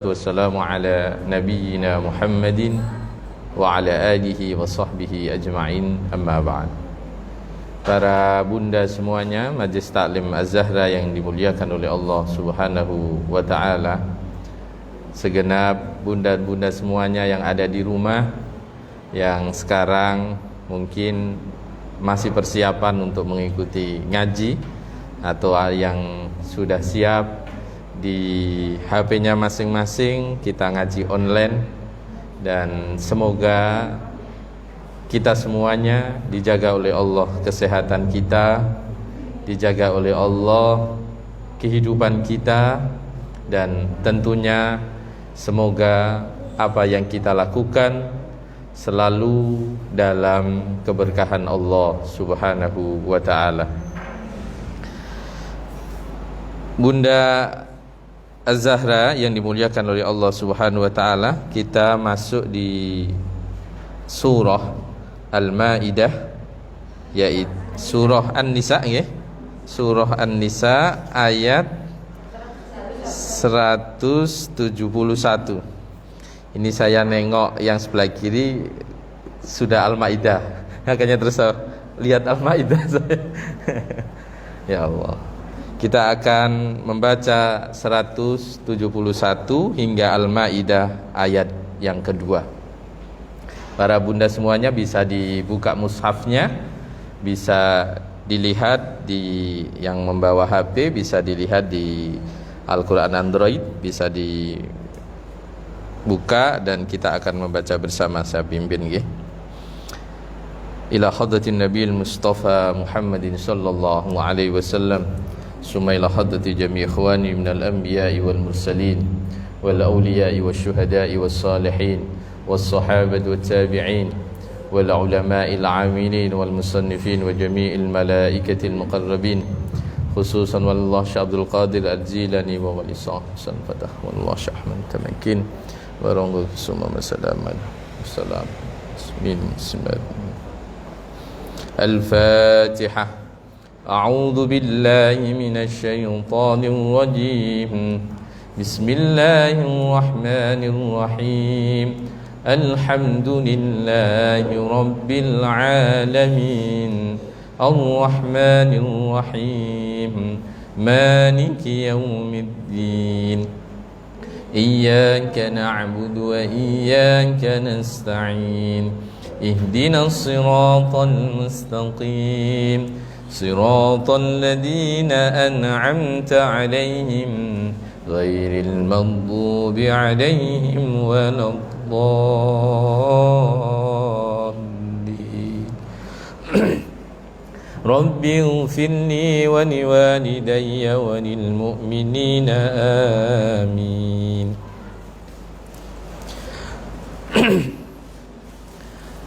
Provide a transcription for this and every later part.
Wassalamu ala nabiyyina Muhammadin wa ala alihi wa sahbihi ajma'in, amma ba'd. Para bunda semuanya, Majlis Taklim Az-Zahra yang dimuliakan oleh Allah Subhanahu wa ta'ala, segenap bunda-bunda semuanya yang ada di rumah, yang sekarang mungkin masih persiapan untuk mengikuti ngaji, atau yang sudah siap di HP-nya masing-masing kita ngaji online. Dan semoga kita semuanya dijaga oleh Allah kesehatan kita, dijaga oleh Allah kehidupan kita, dan tentunya semoga apa yang kita lakukan selalu dalam keberkahan Allah Subhanahu wa ta'ala. Bunda Az-Zahra yang dimuliakan oleh Allah Subhanahu wa ta'ala, kita masuk di surah Al-Maidah, yaitu surah An-Nisa, ya. Surah An-Nisa ayat 171. Ini saya nengok yang sebelah kiri sudah Al-Maidah, makanya terus lihat Al-Maidah saya. Ya Allah. Kita akan membaca 171 hingga Al-Maidah ayat yang kedua. Para bunda semuanya bisa dibuka mushafnya, bisa dilihat di yang membawa HP, bisa dilihat di Al-Quran Android, bisa dibuka dan kita akan membaca bersama. Saya pimpin, nggih. Ila hadratin Nabiyil Mustafa Muhammadin sallallahu alaihi wasallam, summa ila hadrati jami' ikhwani minal anbiya'i wal mursalin wal awliya'i wasyuhada'i was salihin was sahabati wat tabi'in wal ulama'il 'amilin wal musannifin wa jami'il malaikatil muqarrabin, khususan wallah Syekh Abdul Qadir Al-Jilani wa walisah san fatah wallah Syekh Ahmad Tamakin wa ranggu summa masalaman wassalam. Bismillah. Al-Fatihah. أعوذ بالله من الشيطان الرجيم. بسم الله الرحمن الرحيم. الحمد لله رب العالمين الرحمن الرحيم مالك يوم الدين إياك نعبد وإياك نستعين اهدنا الصراط المستقيم صراط الذين أنعمت عليهم غير المغضوب عليهم ولا الضالين. رب اغفر لي ولوالدي وللمؤمنين آمين.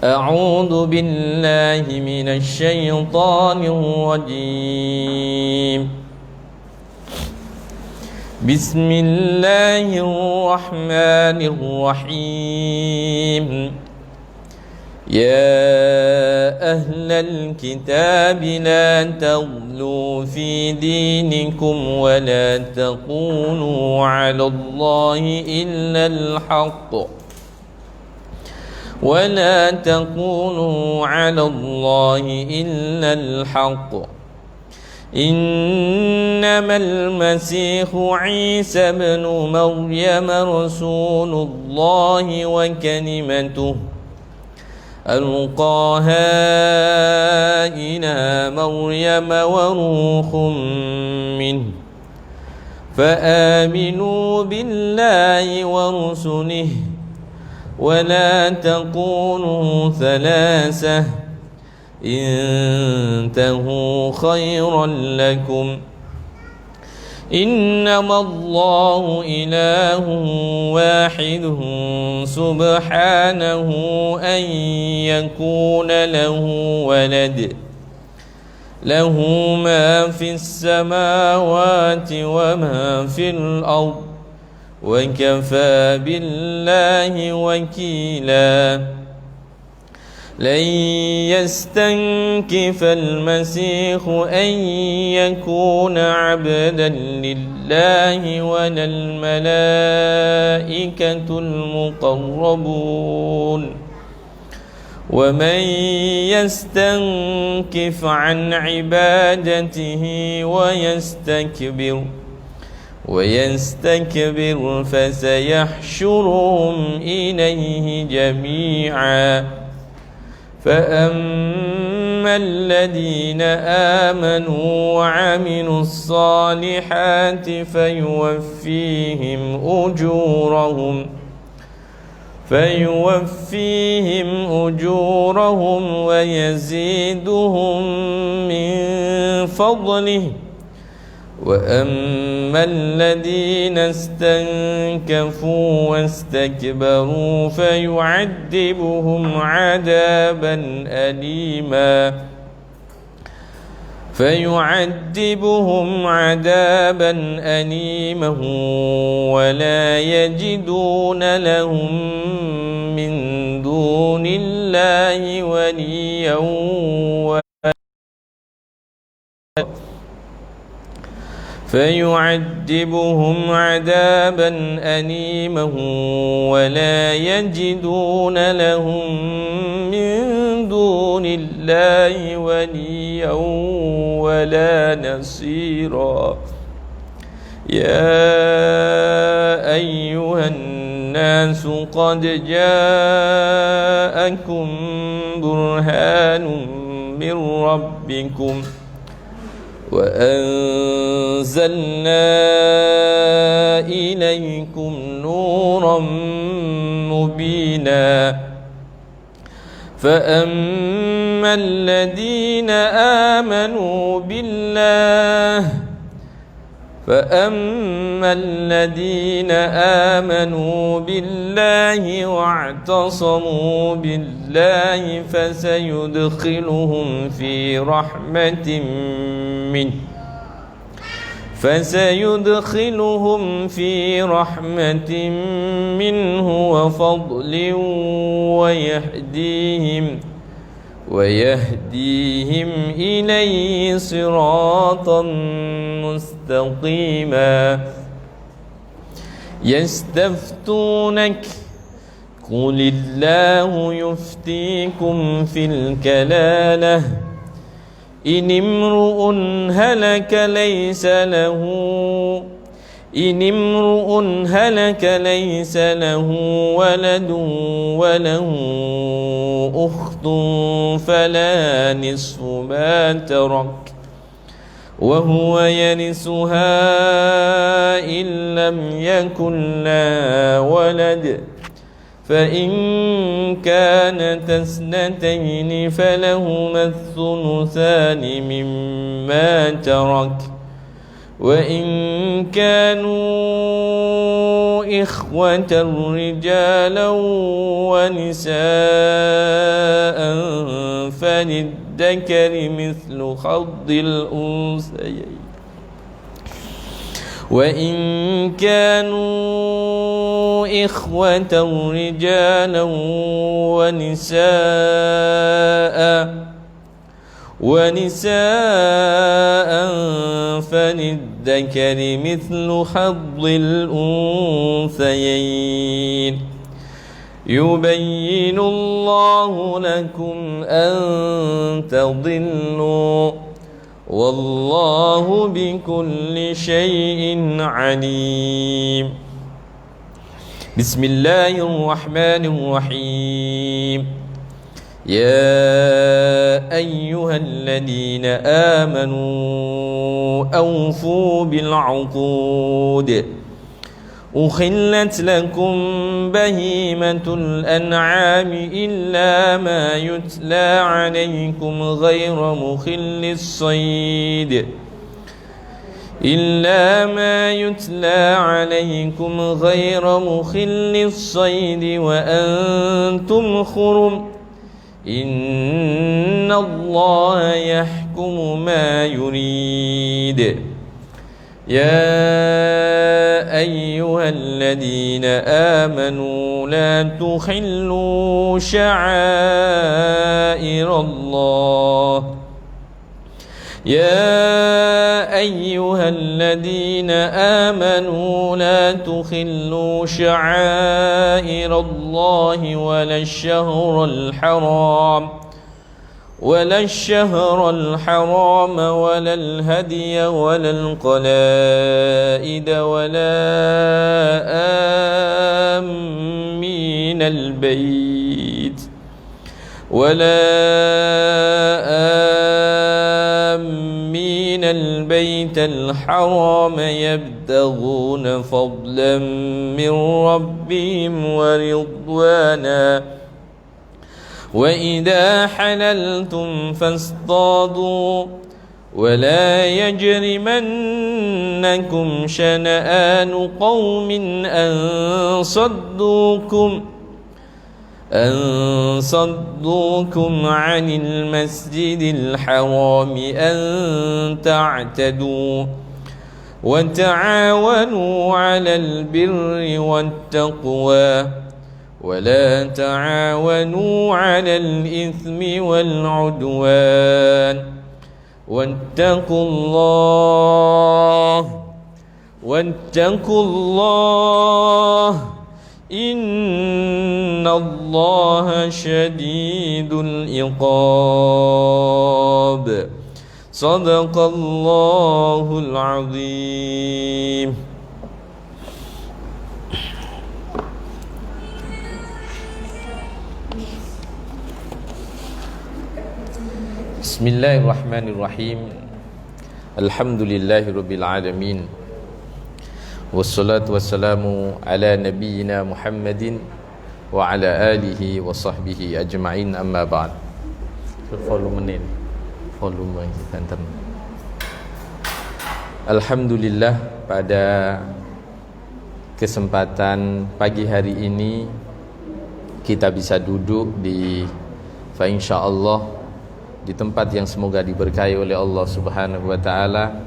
أعوذ بالله من الشيطان الرجيم. بسم الله الرحمن الرحيم. يا أهل الكتاب لا تغلوا في دينكم ولا تقولوا على الله إلا الحق ولا تقولوا على الله إلا الحق إنما المسيح عيسى ابن مريم رسول الله وكلمته ألقاها إلى مريم وروح منه فآمنوا بالله ورسله ولا تقولوا ثلاثة انتهوا خيرا لكم إنما الله إله واحد سبحانه أن يكون له ولد له ما في السماوات وما في الأرض وكفى بالله وكيلا لن يستنكف المسيح أن يكون عبدا لله ولا الملائكة المقربون ومن يستنكف عن عبادته ويستكبر فسيحشرهم إليه جميعا فأما الذين آمنوا وعملوا الصالحات فيوفيهم أجورهم ويزيدهم من فضله وأما الذين استنكفوا واستكبروا فيعذبهم عذابا أليما ولا يجدون لهم من دون الله وليا فيعذبهم عذابا أليما ولا يجدون لهم من دون الله وليا ولا نصيرا يا أيها الناس قد جاءكم برهان من ربكم وأنزلنا إليكم نورا مبينا فأما الذين آمنوا بالله واعتصموا بالله فسيدخلهم في رحمة منه وفضل ويهديهم إليه صراطا مستقيما يستفتونك قل الله يفتيكم في الكلالة إن امرؤ هلك ليس له ولد وله أخت فلا نصف ما ترك وهو يرثها إن لم يكن لها ولد فإن كانت اثنتين فلهما الثلثان مما ترك وإن كانوا إخوة رجالا ونساء فللذكر مثل حظ الأنثيين وإن كانوا إخوة رجالا ونساء فللذكر مثل حظ الأنثيين يبين الله لكم أن تضلوا والله بكل شيء عليم بسم الله الرحمن الرحيم يا أيها الذين آمنوا أوفوا بالعقود أحلت لكم بهيمة الأنعام إلا ما يتلى عليكم غير مخل الصيد وأنتم حرم إن الله يحكم ما يريد يا أيها الذين آمنوا لا تخلوا شعائر الله يا أيها الذين آمنوا لا تخلوا شعائر الله ولا الشهر الحرام ولا الهدي ولا القلائد ولا آمين البيت الحرام يبتغون فضلا من ربهم ورضوانا وإذا حللتم فاصطادوا ولا يجرمنكم شنآن قوم أن صدوكم عن المسجد الحرام أن تعتدوا وتعاونوا على البر والتقوى ولا تعاونوا على الإثم والعدوان واتقوا الله إن الله شديد العقاب صدق الله العظيم. Bismillahirrahmanirrahim. Alhamdulillahirabbil alamin. Wassalatu wassalamu ala nabiyyina Muhammadin wa ala alihi wa sahbihi ajma'in, amma ba'd. Volume kita. Alhamdulillah, pada kesempatan pagi hari ini kita bisa duduk di fa insyaallah di tempat yang semoga diberkahi oleh Allah Subhanahu wa taala.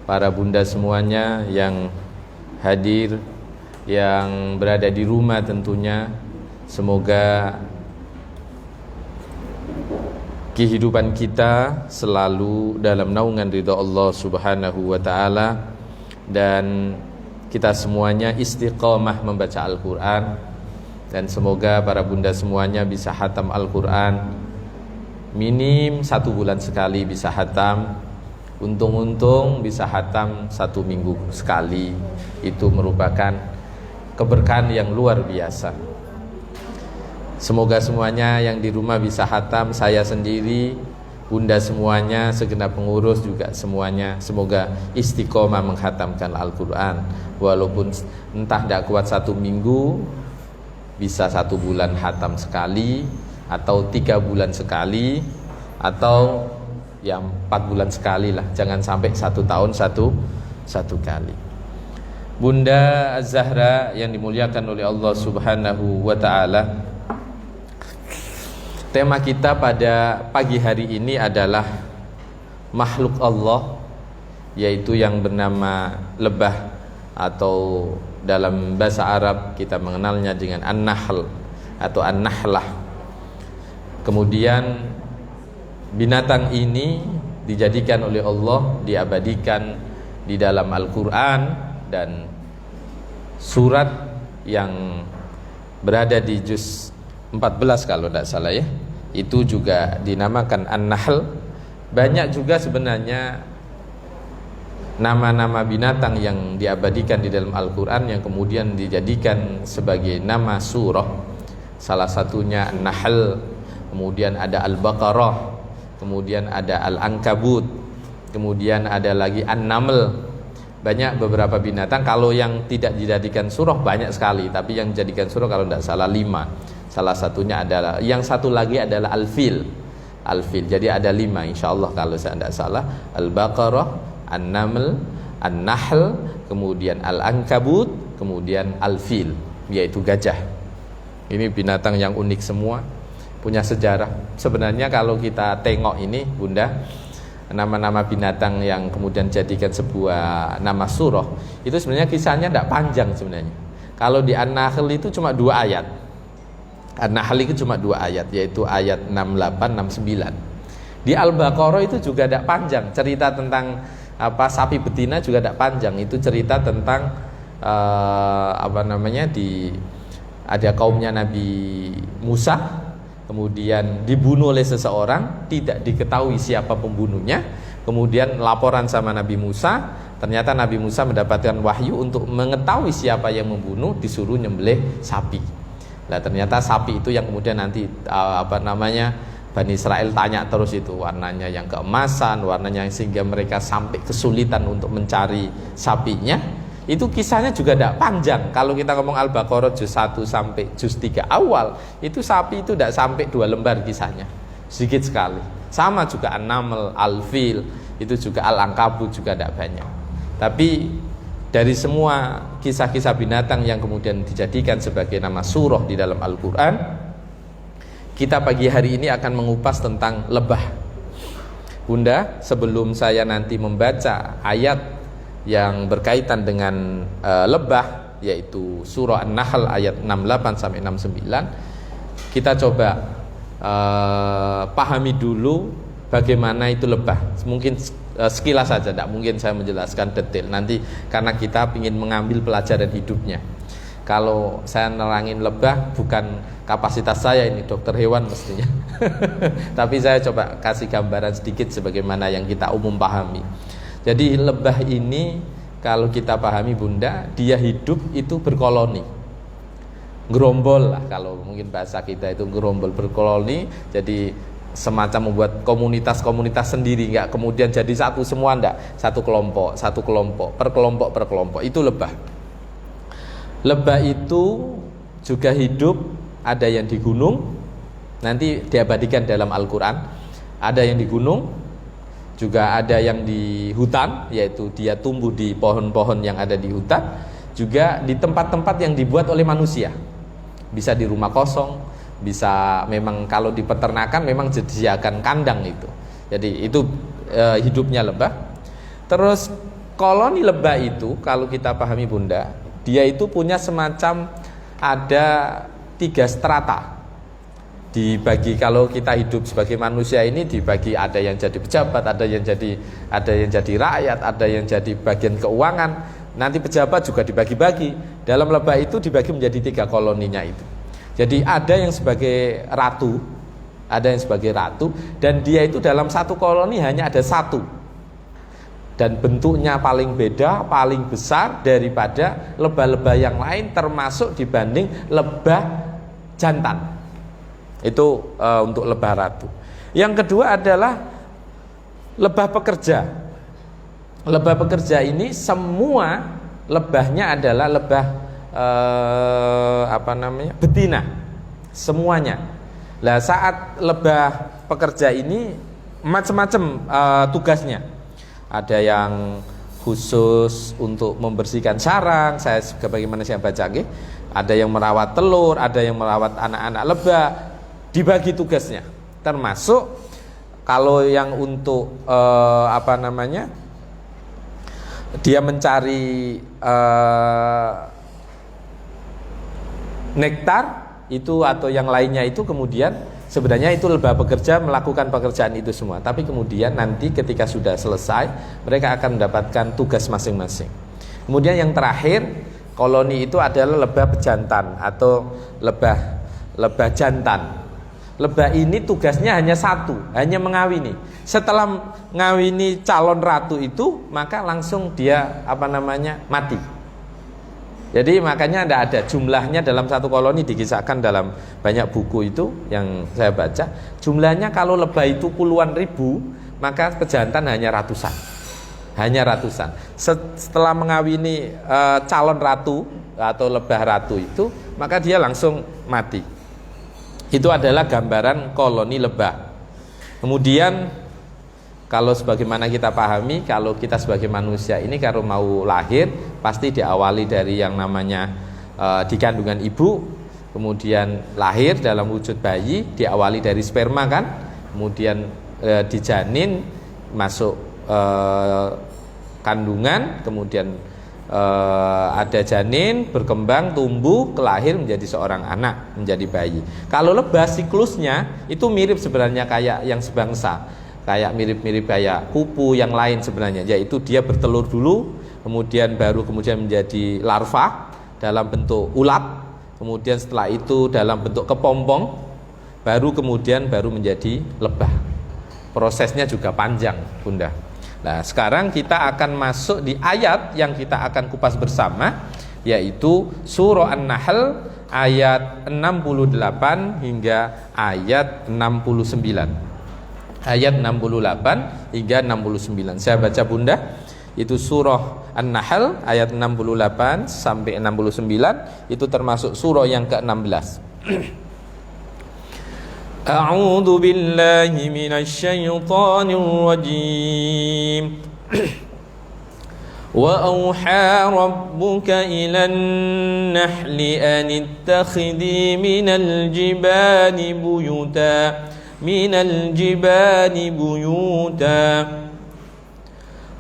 Para bunda semuanya yang hadir, yang berada di rumah tentunya, semoga kehidupan kita selalu dalam naungan ridha Allah Subhanahu wa taala, dan kita semuanya istiqamah membaca Al-Qur'an, dan semoga para bunda semuanya bisa khatam Al-Qur'an minim 1 bulan sekali, bisa khatam. Untung-untung bisa khatam 1 minggu sekali. Itu merupakan keberkahan yang luar biasa. Semoga semuanya yang di rumah bisa khatam, saya sendiri, bunda semuanya, segenap pengurus juga semuanya, semoga istiqomah menghatamkan Al-Quran. Walaupun entah tidak kuat 1 minggu, bisa 1 bulan khatam sekali, atau 3 bulan sekali, atau yang 4 bulan sekali lah. Jangan sampai 1 tahun satu kali. Bunda Az-Zahra yang dimuliakan oleh Allah Subhanahu wa ta'ala, tema kita pada pagi hari ini adalah makhluk Allah, yaitu yang bernama lebah, atau dalam bahasa Arab kita mengenalnya dengan An-Nahl atau An-Nahlah. Kemudian binatang ini dijadikan oleh Allah, diabadikan di dalam Al-Quran, dan surat yang berada di juz 14 kalau tidak salah ya, itu juga dinamakan An-Nahl. Banyak juga sebenarnya nama-nama binatang yang diabadikan di dalam Al-Quran yang kemudian dijadikan sebagai nama surah. Salah satunya An-Nahl, kemudian ada Al-Baqarah, kemudian ada Al-Ankabut, kemudian ada lagi An-Naml. Banyak beberapa binatang. Kalau yang tidak dijadikan surah banyak sekali, tapi yang dijadikan surah kalau tidak salah 5. Salah satunya adalah, yang satu lagi adalah Al-Fil. Jadi ada 5 insyaallah kalau saya tidak salah. Al-Baqarah, An-Naml, An-Nahl, kemudian Al-Ankabut, kemudian Al-Fil, yaitu gajah. Ini binatang yang unik semua, punya sejarah. Sebenarnya kalau kita tengok ini bunda, nama-nama binatang yang kemudian jadikan sebuah nama surah, itu sebenarnya kisahnya tidak panjang sebenarnya. Kalau di An-Nahl itu cuma 2 ayat. An-Nahl itu cuma 2 ayat, yaitu ayat 68, 69. Di Al-Baqarah itu juga tidak panjang, cerita tentang sapi betina juga tidak panjang. Itu cerita tentang ada kaumnya Nabi Musa, kemudian dibunuh oleh seseorang, tidak diketahui siapa pembunuhnya. Kemudian laporan sama Nabi Musa, ternyata Nabi Musa mendapatkan wahyu untuk mengetahui siapa yang membunuh, disuruh nyembelih sapi. Nah, ternyata sapi itu yang kemudian nanti Bani Israel tanya terus, itu warnanya yang keemasan, warnanya sehingga mereka sampai kesulitan untuk mencari sapinya. Itu kisahnya juga tidak panjang. Kalau kita ngomong Al-Baqarah juz 1 sampai juz 3 awal, itu sapi itu tidak sampai 2 lembar kisahnya, sedikit sekali. Sama juga An-Naml, Al-Fil, itu juga Al-Ankabut juga tidak banyak. Tapi dari semua kisah-kisah binatang yang kemudian dijadikan sebagai nama surah di dalam Al-Quran, kita pagi hari ini akan mengupas tentang lebah. Bunda, sebelum saya nanti membaca ayat yang berkaitan dengan lebah, yaitu surah An-Nahl ayat 68 sampai 69, kita coba pahami dulu bagaimana itu lebah. Mungkin sekilas saja, tidak mungkin saya menjelaskan detail nanti, karena kita ingin mengambil pelajaran hidupnya. Kalau saya nerangin lebah, bukan kapasitas saya ini, dokter hewan mestinya. Tapi saya coba kasih gambaran sedikit sebagaimana yang kita umum pahami. Jadi lebah ini kalau kita pahami Bunda, dia hidup itu berkoloni, gerombol lah, kalau mungkin bahasa kita itu gerombol, berkoloni. Jadi semacam membuat komunitas-komunitas sendiri, nggak kemudian jadi satu semua, nggak, satu kelompok per kelompok, itu lebah. Lebah itu juga hidup, ada yang di gunung, nanti diabadikan dalam Al-Quran, ada yang di gunung, juga ada yang di hutan, yaitu dia tumbuh di pohon-pohon yang ada di hutan, juga di tempat-tempat yang dibuat oleh manusia. Bisa di rumah kosong, bisa memang kalau di peternakan memang disediakan kandang itu. Jadi itu hidupnya lebah. Terus koloni lebah itu kalau kita pahami Bunda, dia itu punya semacam ada 3 strata. Dibagi, kalau kita hidup sebagai manusia ini dibagi, ada yang jadi pejabat, ada yang jadi rakyat, ada yang jadi bagian keuangan. Nanti pejabat juga dibagi-bagi. Dalam lebah itu dibagi menjadi 3 koloninya itu. Jadi ada yang sebagai ratu, dan dia itu dalam satu koloni hanya ada 1. Dan bentuknya paling beda, paling besar daripada lebah-lebah yang lain, termasuk dibanding lebah jantan. Itu untuk lebah ratu. Yang kedua adalah lebah pekerja. Lebah pekerja ini semua lebahnya adalah lebah betina, semuanya. Lah saat lebah pekerja ini macam-macam tugasnya. Ada yang khusus untuk membersihkan sarang, bagaimana saya baca, ada yang merawat telur, ada yang merawat anak-anak lebah. Dibagi tugasnya, termasuk kalau yang untuk dia mencari nektar itu atau yang lainnya itu, kemudian sebenarnya itu lebah pekerja melakukan pekerjaan itu semua. Tapi kemudian nanti ketika sudah selesai, mereka akan mendapatkan tugas masing-masing. Kemudian yang terakhir, koloni itu adalah lebah pejantan atau lebah jantan. Lebah ini tugasnya hanya 1, hanya mengawini. Setelah mengawini calon ratu itu, maka langsung dia mati. Jadi makanya tidak ada jumlahnya dalam satu koloni, dikisahkan dalam banyak buku itu yang saya baca. Jumlahnya kalau lebah itu puluhan ribu, maka pejantan hanya ratusan. Setelah mengawini calon ratu atau lebah ratu itu, maka dia langsung mati. Itu adalah gambaran koloni lebah. Kemudian kalau sebagaimana kita pahami, kalau kita sebagai manusia ini kalau mau lahir pasti diawali dari yang namanya di kandungan ibu, kemudian lahir dalam wujud bayi, diawali dari sperma kan, kemudian dijanin, masuk kandungan, kemudian ada janin, berkembang, tumbuh, kelahir menjadi seorang anak, menjadi bayi. Kalau lebah siklusnya itu mirip sebenarnya kayak yang sebangsa, kayak mirip-mirip kayak kupu yang lain sebenarnya, yaitu dia bertelur dulu, kemudian menjadi larva dalam bentuk ulat, kemudian setelah itu dalam bentuk kepompong, baru menjadi lebah. Prosesnya juga panjang, Bunda. Nah, sekarang kita akan masuk di ayat yang kita akan kupas bersama, yaitu surah An-Nahl ayat 68 hingga ayat 69. Ayat 68 hingga 69. Saya baca, Bunda. Itu surah An-Nahl ayat 68 sampai 69, itu termasuk surah yang ke-16. A'udzu billahi minasyaitonir rajim. Wa auha rabbuka ilan nahli an ittakhidhi minal jibali buyuta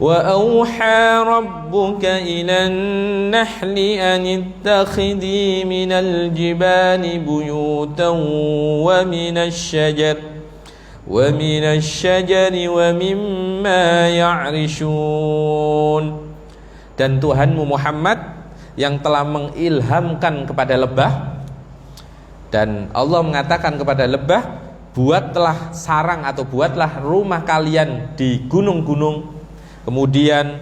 وأوحى ربك إلى النحل أن اتخذي من الجبال بيوتا ومن الشجر ومما يعرشون. Dan Tuhanmu Muhammad yang telah mengilhamkan kepada lebah, dan Allah mengatakan kepada lebah, buatlah sarang atau buatlah rumah kalian di gunung-gunung, kemudian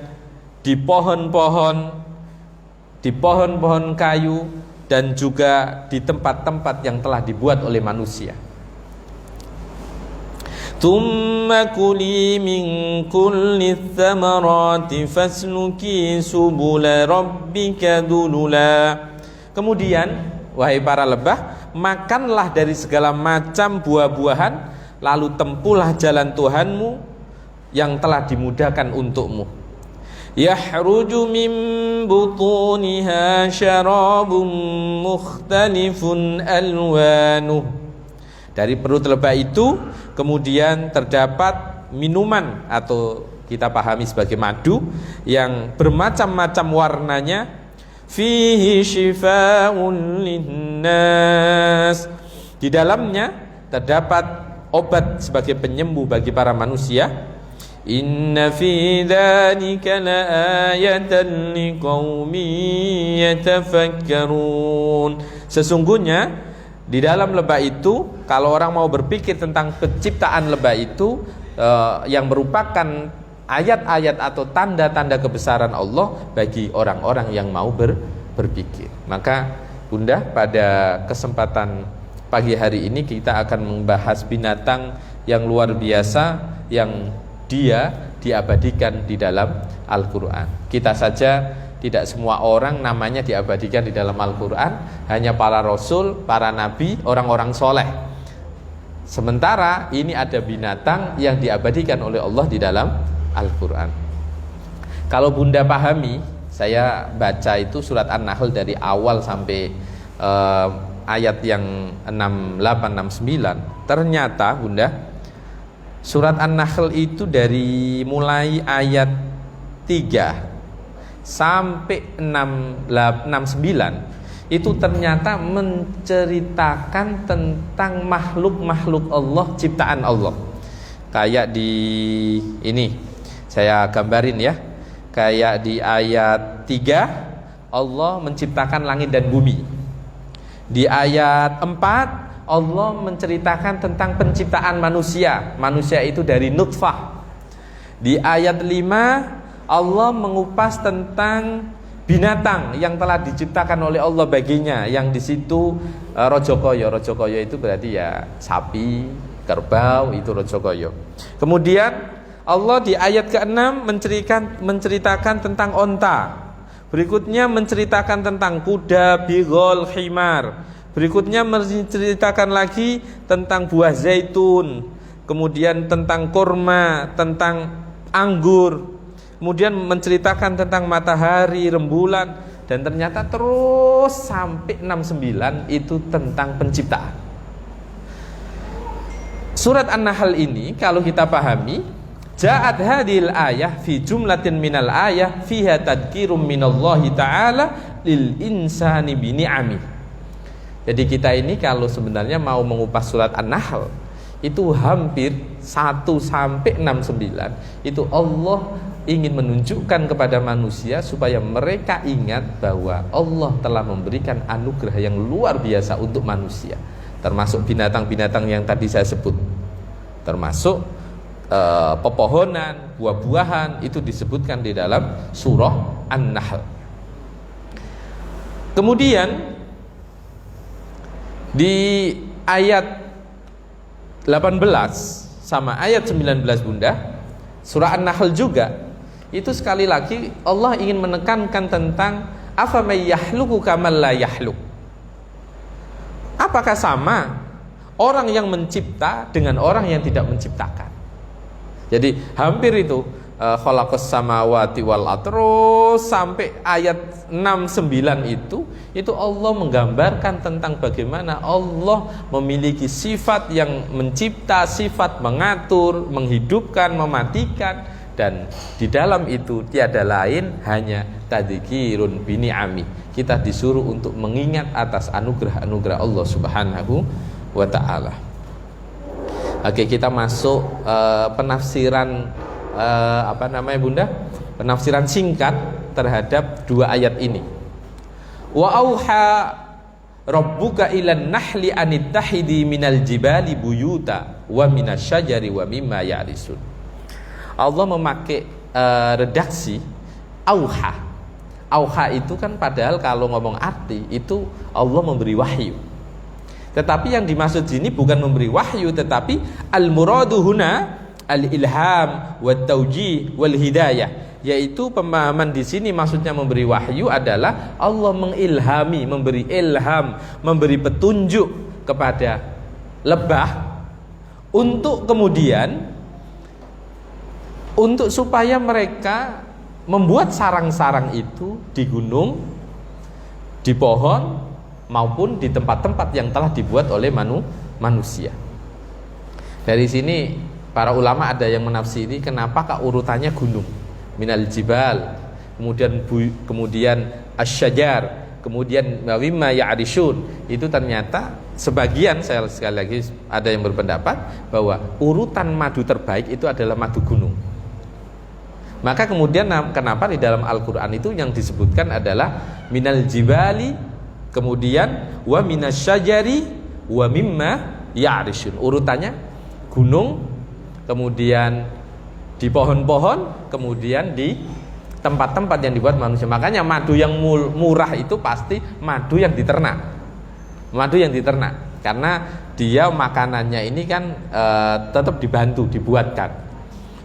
di pohon-pohon kayu, dan juga di tempat-tempat yang telah dibuat oleh manusia. Tsumma kuli min kulli tsamarati fasluki subula rabbika dulula. Kemudian, wahai para lebah, makanlah dari segala macam buah-buahan, lalu tempuhlah jalan Tuhanmu yang telah dimudahkan untukmu. Yahruju min butuniha syarabun mukhtalifun alwanuh. Dari perut lebah itu kemudian terdapat minuman, atau kita pahami sebagai madu, yang bermacam-macam warnanya. Fihi shifaa'un linnas. Di dalamnya terdapat obat sebagai penyembuh bagi para manusia. Inna fi dzalika laayatan liqaumin yatafakkarun. Sesungguhnya di dalam lebah itu, kalau orang mau berpikir tentang penciptaan lebah itu, yang merupakan ayat-ayat atau tanda-tanda kebesaran Allah bagi orang-orang yang mau berpikir. Maka Bunda, pada kesempatan pagi hari ini kita akan membahas binatang yang luar biasa yang dia diabadikan di dalam Al-Quran. Kita saja tidak semua orang namanya diabadikan di dalam Al-Quran, hanya para rasul, para nabi, orang-orang soleh. Sementara ini ada binatang yang diabadikan oleh Allah di dalam Al-Quran. Kalau Bunda pahami, saya baca itu surat An-Nahl dari awal sampai ayat yang 68-69. Ternyata Bunda, surat An-Nahl itu dari mulai ayat 3 sampai 69 itu ternyata menceritakan tentang makhluk-makhluk Allah, ciptaan Allah. Kayak di ini saya gambarin ya. Kayak di ayat 3 Allah menciptakan langit dan bumi. Di ayat 4 Allah menceritakan tentang penciptaan manusia. Manusia itu dari nutfah. Di ayat 5 Allah mengupas tentang binatang yang telah diciptakan oleh Allah baginya, yang di situ rojokoyo. Rojokoyo itu berarti ya sapi, kerbau, itu rojokoyo. Kemudian Allah di ayat ke-6 menceritakan tentang onta. Berikutnya menceritakan tentang kuda, bigol, himar. Berikutnya menceritakan lagi tentang buah zaitun. Kemudian tentang kurma, tentang anggur. Kemudian menceritakan tentang matahari, rembulan, dan ternyata terus sampai 69 itu tentang penciptaan. Surat An-Nahl ini kalau kita pahami, Ja'at hadhil ayah fi jumlatin minal ayah fiha tadkirum minallahi ta'ala lil insani bi ni'ami. Jadi kita ini kalau sebenarnya mau mengupas surat An-Nahl itu hampir 1 sampai 69 itu Allah ingin menunjukkan kepada manusia supaya mereka ingat bahwa Allah telah memberikan anugerah yang luar biasa untuk manusia, termasuk binatang-binatang yang tadi saya sebut, termasuk pepohonan, buah-buahan, itu disebutkan di dalam surah An-Nahl. Kemudian di ayat 18 sama ayat 19 Bunda, surah An-Nahl juga, itu sekali lagi Allah ingin menekankan tentang afamay yahluku kamal la yahluk. Apakah sama orang yang mencipta dengan orang yang tidak menciptakan? Jadi hampir itu khalaqas samawati wal ardh terus sampai ayat 69 itu Allah menggambarkan tentang bagaimana Allah memiliki sifat yang mencipta, sifat mengatur, menghidupkan, mematikan, dan di dalam itu tiada lain hanya tadzkirun bini'ami. Kita disuruh untuk mengingat atas anugerah-anugerah Allah Subhanahu wa taala. Oke, kita masuk penafsiran Bunda? Penafsiran singkat terhadap 2 ayat ini. Wa auha rabbuka ilan nahli anittahidi minal jibali buyuta wa minasyajari wa mimma ya'risun. Allah memakai redaksi auha. Auha itu kan padahal kalau ngomong arti itu Allah memberi wahyu. Tetapi yang dimaksud sini bukan memberi wahyu, tetapi al-muradu huna al-ilham wa tauji wal hidayah, yaitu pemahaman di sini maksudnya memberi wahyu adalah Allah mengilhami, memberi ilham, memberi petunjuk kepada lebah untuk kemudian supaya mereka membuat sarang-sarang itu di gunung, di pohon, maupun di tempat-tempat yang telah dibuat oleh manusia. Dari sini para ulama ada yang menafsiri kenapa urutannya gunung, minal jibal, kemudian asyajar, kemudian mimma ya'rishun. Itu ternyata sebagian, saya sekali lagi ada yang berpendapat bahwa urutan madu terbaik itu adalah madu gunung. Maka kemudian kenapa di dalam Al-Quran itu yang disebutkan adalah minal jibali, kemudian wa minasyajari wa mimma ya'rishun. Urutannya gunung, kemudian di pohon-pohon, kemudian di tempat-tempat yang dibuat manusia. Makanya madu yang murah itu pasti madu yang diternak. Madu yang diternak karena dia makanannya ini kan tetap dibantu, dibuatkan.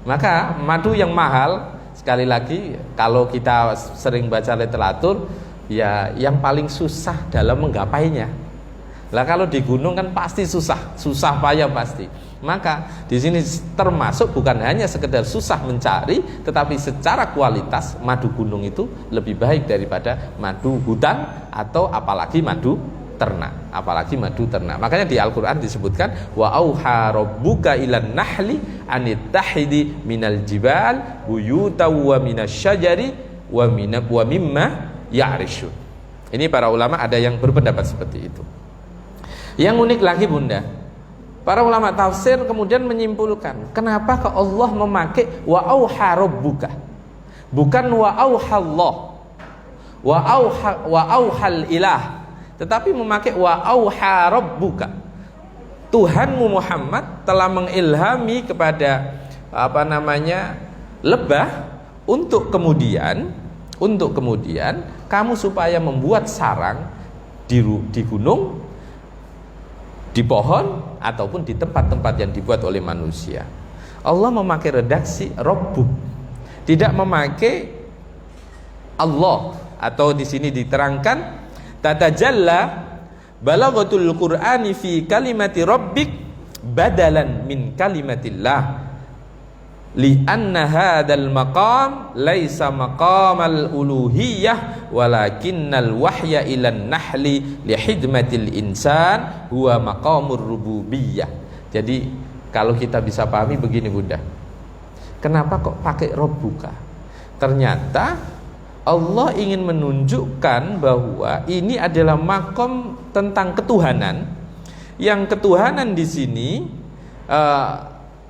Maka madu yang mahal, sekali lagi kalau kita sering baca literatur, ya yang paling susah dalam menggapainya. Lah kalau di gunung kan pasti susah payah pasti. Maka di sini termasuk bukan hanya sekedar susah mencari, tetapi secara kualitas madu gunung itu lebih baik daripada madu hutan atau apalagi madu ternak, Makanya di Al-Quran disebutkan wa auha rabbuka ilan nahli anittahidi minal jibal buyuta wa minasyajari wa mimma ya'rishun. Ini para ulama ada yang berpendapat seperti itu. Yang unik lagi Bunda, para ulama tafsir kemudian menyimpulkan kenapa Allah memakai wa auha rabbuka, bukan wa auha Allah, wa auhal ilah, tetapi memakai wa auha rabbuka. Tuhanmu Muhammad telah mengilhami kepada lebah untuk kemudian kamu supaya membuat sarang di gunung, di pohon, ataupun di tempat-tempat yang dibuat oleh manusia. Allah memakai redaksi Rabbuk, tidak memakai Allah, atau di sini diterangkan tatajalla balaghatul Qur'ani fi kalimati rabbik badalan min kalimatillah li'anna hadzal maqam laisa maqamal uluhiyah walakinnal wahya ilan nahli li khidmatil insan huwa maqamur rububiyah. Jadi kalau kita bisa pahami begini Bunda, Kenapa kok pakai Rabbuka? Ternyata Allah ingin menunjukkan bahwa ini adalah makom tentang ketuhanan. Yang ketuhanan di sini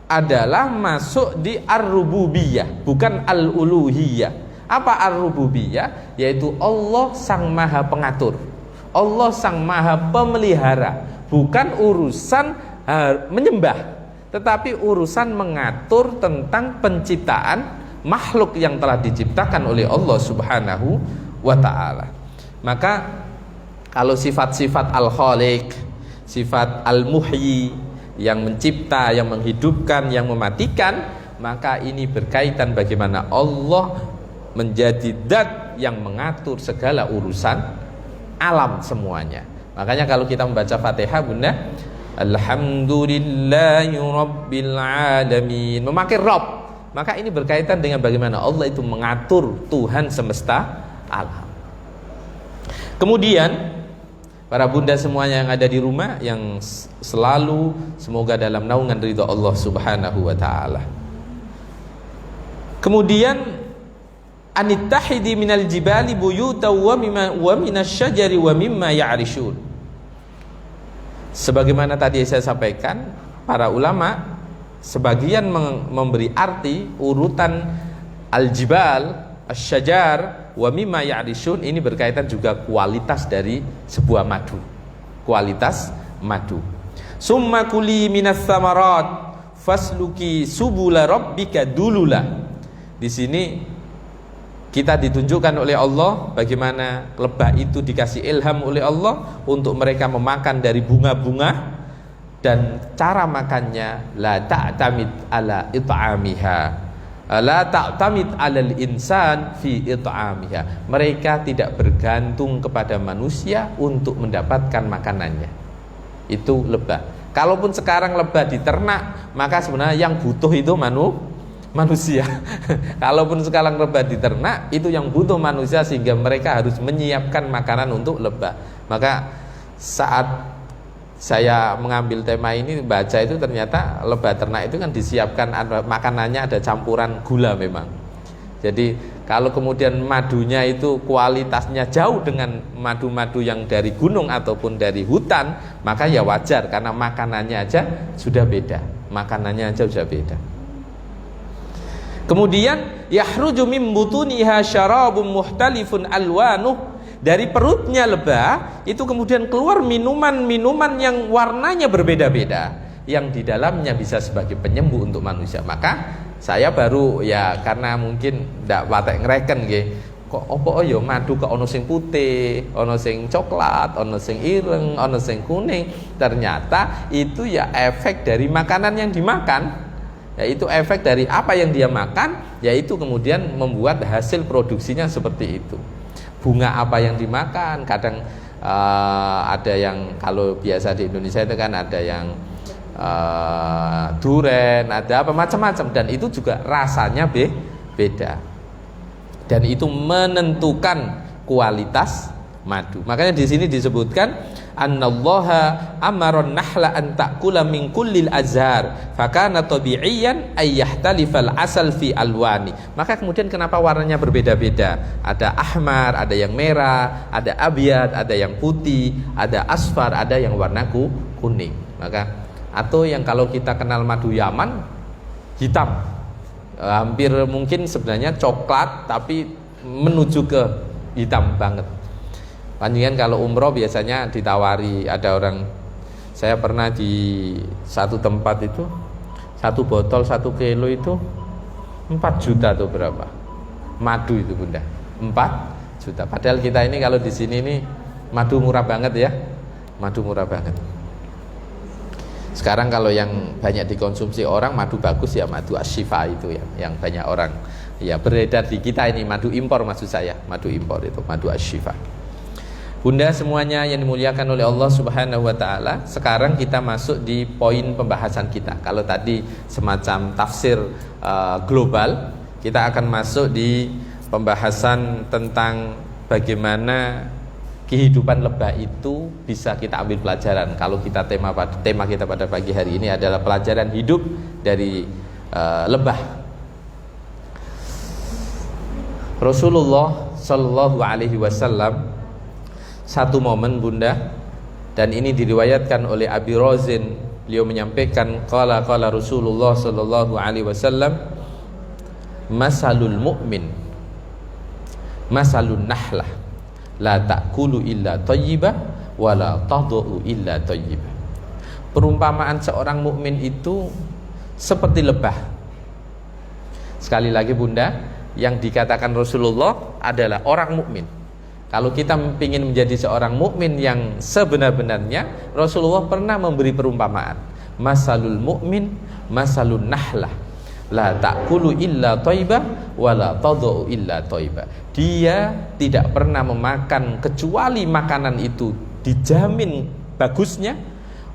adalah masuk di ar-rububiyah, bukan al-uluhiyah. Apa ar-rububiyah? Yaitu Allah sang maha pengatur, Allah sang maha pemelihara. Bukan urusan menyembah, tetapi urusan mengatur tentang penciptaan makhluk yang telah diciptakan oleh Allah Subhanahu wa ta'ala. Maka kalau sifat-sifat al-khaliq, sifat al-muhyi, yang mencipta, yang menghidupkan, yang mematikan, maka ini berkaitan bagaimana Allah menjadi zat yang mengatur segala urusan alam semuanya. Makanya kalau kita membaca Fatihah, Bunda, Alhamdulillahi Rabbil Alamin, memakai Rabb, maka ini berkaitan dengan bagaimana Allah itu mengatur Tuhan semesta alam. Kemudian para bunda semuanya yang ada di rumah, yang selalu semoga dalam naungan ridha Allah Subhanahu wa ta'ala. Kemudian anittahidi minal jibali buyuta wa minasyajari wa mimma ya'rishun. Sebagaimana tadi saya sampaikan, para ulama sebagian memberi arti urutan al-jibal, asy-syajar wa mimma ya'rishun, ini berkaitan juga kualitas dari sebuah madu. Kualitas madu. Summa kuli minas samarat fasluki subula rabbika dulula. Di sini kita ditunjukkan oleh Allah bagaimana lebah itu dikasih ilham oleh Allah untuk mereka memakan dari bunga-bunga, dan cara makannya la ta'tamid ala it'amiha, la ta'tamid alal insan fi it'amiha. Mereka tidak bergantung kepada manusia untuk mendapatkan makanannya. Itu lebah. Kalaupun sekarang lebah diternak, maka sebenarnya yang butuh itu manusia. Kalaupun sekarang lebah diternak, itu yang butuh manusia, sehingga mereka harus menyiapkan makanan untuk lebah. Maka saat saya mengambil tema ini, baca itu ternyata lebah ternak itu kan disiapkan makanannya ada campuran gula memang. Jadi kalau kemudian madunya itu kualitasnya jauh dengan madu-madu yang dari gunung ataupun dari hutan, maka ya wajar karena makanannya aja sudah beda. Makanannya aja sudah beda. Kemudian yahruju min butuniha syarabun muhtalifun alwanuh, dari perutnya lebah itu kemudian keluar minuman-minuman yang warnanya berbeda-beda, yang di dalamnya bisa sebagai penyembuh untuk manusia. Maka saya baru ya karena mungkin ndak patek ngereken nggih, kok opo yo madu kok ono sing putih, ono sing coklat, ono sing ireng, ono sing kuning. Ternyata itu ya efek dari makanan yang dimakan. Yaitu efek dari apa yang dia makan, yaitu kemudian membuat hasil produksinya seperti itu. Bunga apa yang dimakan, kadang ada yang kalau biasa di Indonesia itu kan ada yang duren, ada apa macam-macam, dan itu juga rasanya beda, dan itu menentukan kualitas madu. Makanya di sini disebutkan annallaha amaron nahla an ta'kula min kullil azhar fakana tabi'iyan ay yahtalifal asal fi alwani. Maka kemudian kenapa warnanya berbeda-beda? Ada ahmar, ada yang merah, ada abyad, ada yang putih, ada asfar, ada yang warna kuning. Maka atau yang kalau kita kenal madu Yaman hitam, hampir mungkin sebenarnya coklat tapi menuju ke hitam banget. Panjenengan kalau umroh biasanya ditawari, ada orang, saya pernah di satu tempat itu satu botol 1 kilo itu 4 juta atau berapa madu itu Bunda, 4 juta. Padahal kita ini kalau di sini ini madu murah banget ya, madu murah banget. Sekarang kalau yang banyak dikonsumsi orang madu bagus ya madu asyifa itu ya, yang banyak orang ya beredar di kita ini, madu impor maksud saya, madu impor itu madu asyifa. Bunda semuanya yang dimuliakan oleh Allah Subhanahu wa ta'ala, sekarang kita masuk di poin pembahasan kita. Kalau tadi semacam tafsir global, kita akan masuk di pembahasan tentang bagaimana kehidupan lebah itu bisa kita ambil pelajaran. Kalau kita tema kita pada pagi hari ini adalah pelajaran hidup dari lebah. Rasulullah Shallallahu Alaihi Wasallam satu momen bunda, dan ini diriwayatkan oleh Abi Razin, beliau menyampaikan qala Rasulullah Shallallahu Alaihi Wasallam, masalul mu'min masalun nahlah la ta'kulu illa thayyibah wa la tad'u illa thayyibah. Perumpamaan seorang mukmin itu seperti lebah. Sekali lagi bunda, yang dikatakan Rasulullah adalah orang mukmin. Kalau kita ingin menjadi seorang mukmin yang sebenar-benarnya, Rasulullah pernah memberi perumpamaan. Masalul mu'min masalun nahlah la ta'kulu illa thayyibah wa la tad'u illa thayyibah. Dia tidak pernah memakan kecuali makanan itu dijamin bagusnya,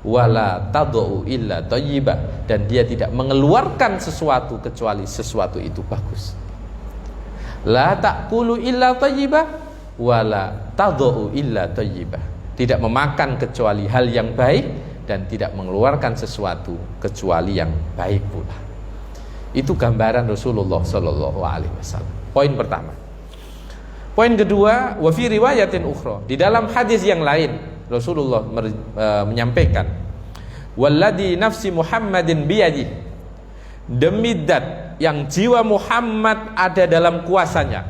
wala tad'u illa thayyibah, dan dia tidak mengeluarkan sesuatu kecuali sesuatu itu bagus. La ta'kulu illa thayyibah wala tad'u illa thayyibah. Tidak memakan kecuali hal yang baik dan tidak mengeluarkan sesuatu kecuali yang baik pula. Itu gambaran Rasulullah Shallallahu Alaihi Wasallam. Poin pertama. Poin kedua, wa fi riwayatin ukhra, di dalam hadis yang lain Rasulullah menyampaikan, walladzi nafsi Muhammadin biyadi, demi zat yang jiwa Muhammad ada dalam kuasanya.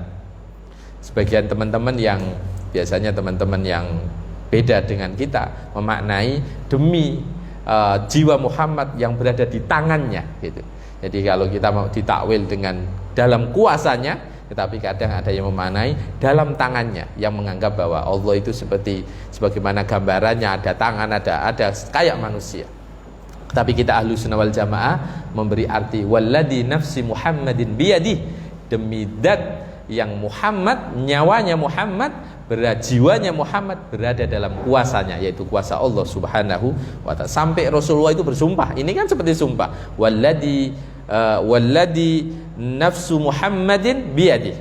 Sebagian teman-teman yang biasanya teman-teman yang beda dengan kita memaknai demi jiwa Muhammad yang berada di tangannya gitu. Jadi kalau kita mau ditakwil dengan dalam kuasanya, tetapi kadang ada yang memaknai dalam tangannya, yang menganggap bahwa Allah itu seperti sebagaimana gambarannya ada tangan, ada kayak manusia. Tapi kita Ahlus Sunnah wal Jamaah memberi arti walladzi nafsi Muhammadin biyadih, demi zat yang Muhammad, nyawanya Muhammad, jiwanya Muhammad berada dalam kuasanya, yaitu kuasa Allah Subhanahu wa ta'ala. Sampai Rasulullah itu bersumpah, ini kan seperti sumpah, walladzi nafsu Muhammadin biyadih.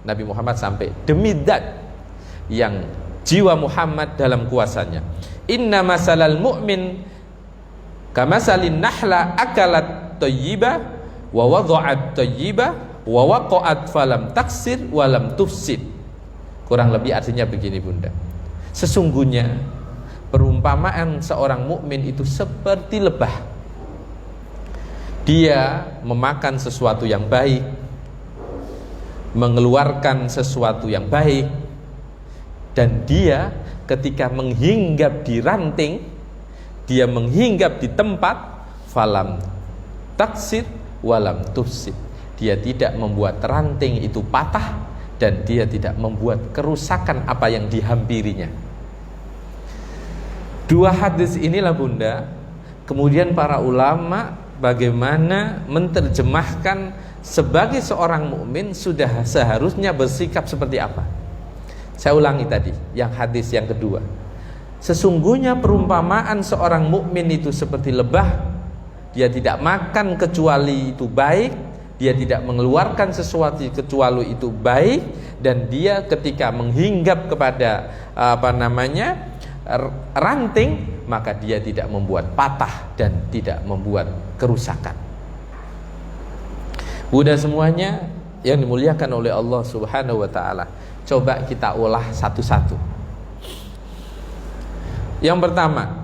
Nabi Muhammad sampai demi zat yang jiwa Muhammad dalam kuasanya. Inna masalal mu'min kamasalin nahla akalat thayyibah wa wada'at thayyibah wa waqa'at falam taksir wa lam tufsid. Kurang lebih artinya begini bunda, sesungguhnya perumpamaan seorang mukmin itu seperti lebah. Dia memakan sesuatu yang baik, mengeluarkan sesuatu yang baik, dan dia ketika menghinggap di ranting, dia menghinggap di tempat, falam taksir walam tufsid, dia tidak membuat ranting itu patah, dan dia tidak membuat kerusakan apa yang dihampirinya. Dua hadis inilah bunda, kemudian para ulama bagaimana menerjemahkan sebagai seorang mukmin sudah seharusnya bersikap seperti apa. Saya ulangi tadi, yang hadis yang kedua, sesungguhnya perumpamaan seorang mukmin itu seperti lebah. Dia tidak makan kecuali itu baik, dia tidak mengeluarkan sesuatu kecuali itu baik, dan dia ketika menghinggap kepada ranting, maka dia tidak membuat patah dan tidak membuat kerusakan. Bunda semuanya yang dimuliakan oleh Allah Subhanahu wa ta'ala, coba kita ulah satu-satu. Yang pertama,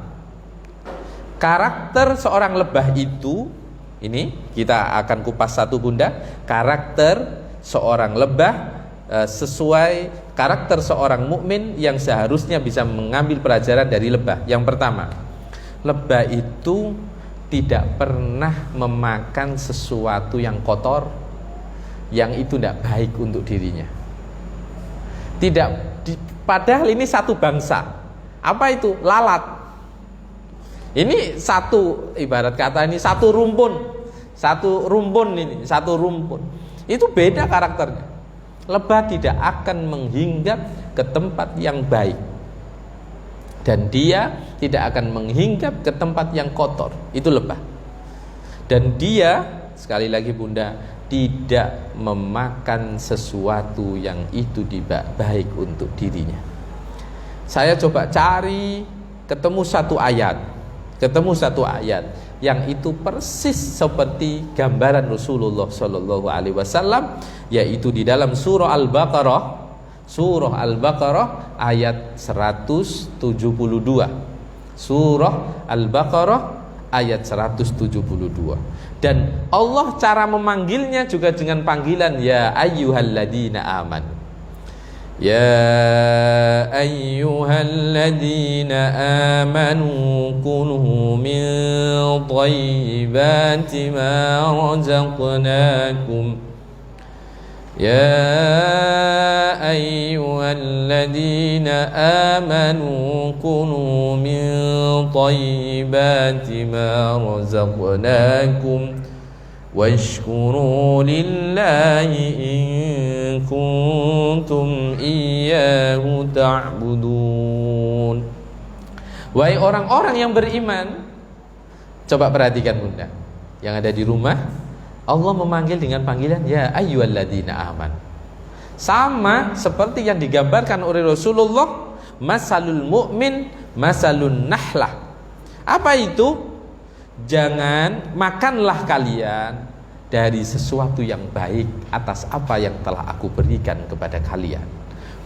karakter seorang lebah itu, ini kita akan kupas satu bunda. Karakter seorang lebah sesuai karakter seorang mukmin yang seharusnya bisa mengambil pelajaran dari lebah. Yang pertama, lebah itu tidak pernah memakan sesuatu yang kotor, yang itu tidak baik untuk dirinya. Padahal ini satu bangsa. Apa itu? Lalat. Ini satu, ibarat kata ini satu rumpun ini, satu rumpun. Itu beda karakternya. Lebah tidak akan menghinggap ke tempat yang baik, dan dia tidak akan menghinggap ke tempat yang kotor. Itu lebah. Dan dia, sekali lagi bunda, tidak memakan sesuatu yang itu baik untuk dirinya. Saya coba cari, ketemu satu ayat. ketemu satu ayat yang itu persis seperti gambaran Rasulullah Shallallahu Alaihi Wasallam, yaitu di dalam surah Al-Baqarah ayat 172. Surah Al-Baqarah ayat 172. Dan Allah cara memanggilnya juga dengan panggilan ya ayyuhalladzina amanu. Ya ayyuhalladzina amanu kulu min thayyibati ma razaqnakum. Ya ayyuhalladzina amanu kulu min thayyibati ma razaqnakum washkuru lillahi in kuntum iyyahu ta'budun. Wahai orang-orang yang beriman, coba perhatikan Bunda yang ada di rumah, Allah memanggil dengan panggilan ya ayyuhalladzina aman. Sama seperti yang digambarkan oleh Rasulullah, masalul mu'min masalun nahlah. Apa itu? Jangan makanlah kalian dari sesuatu yang baik atas apa yang telah aku berikan kepada kalian.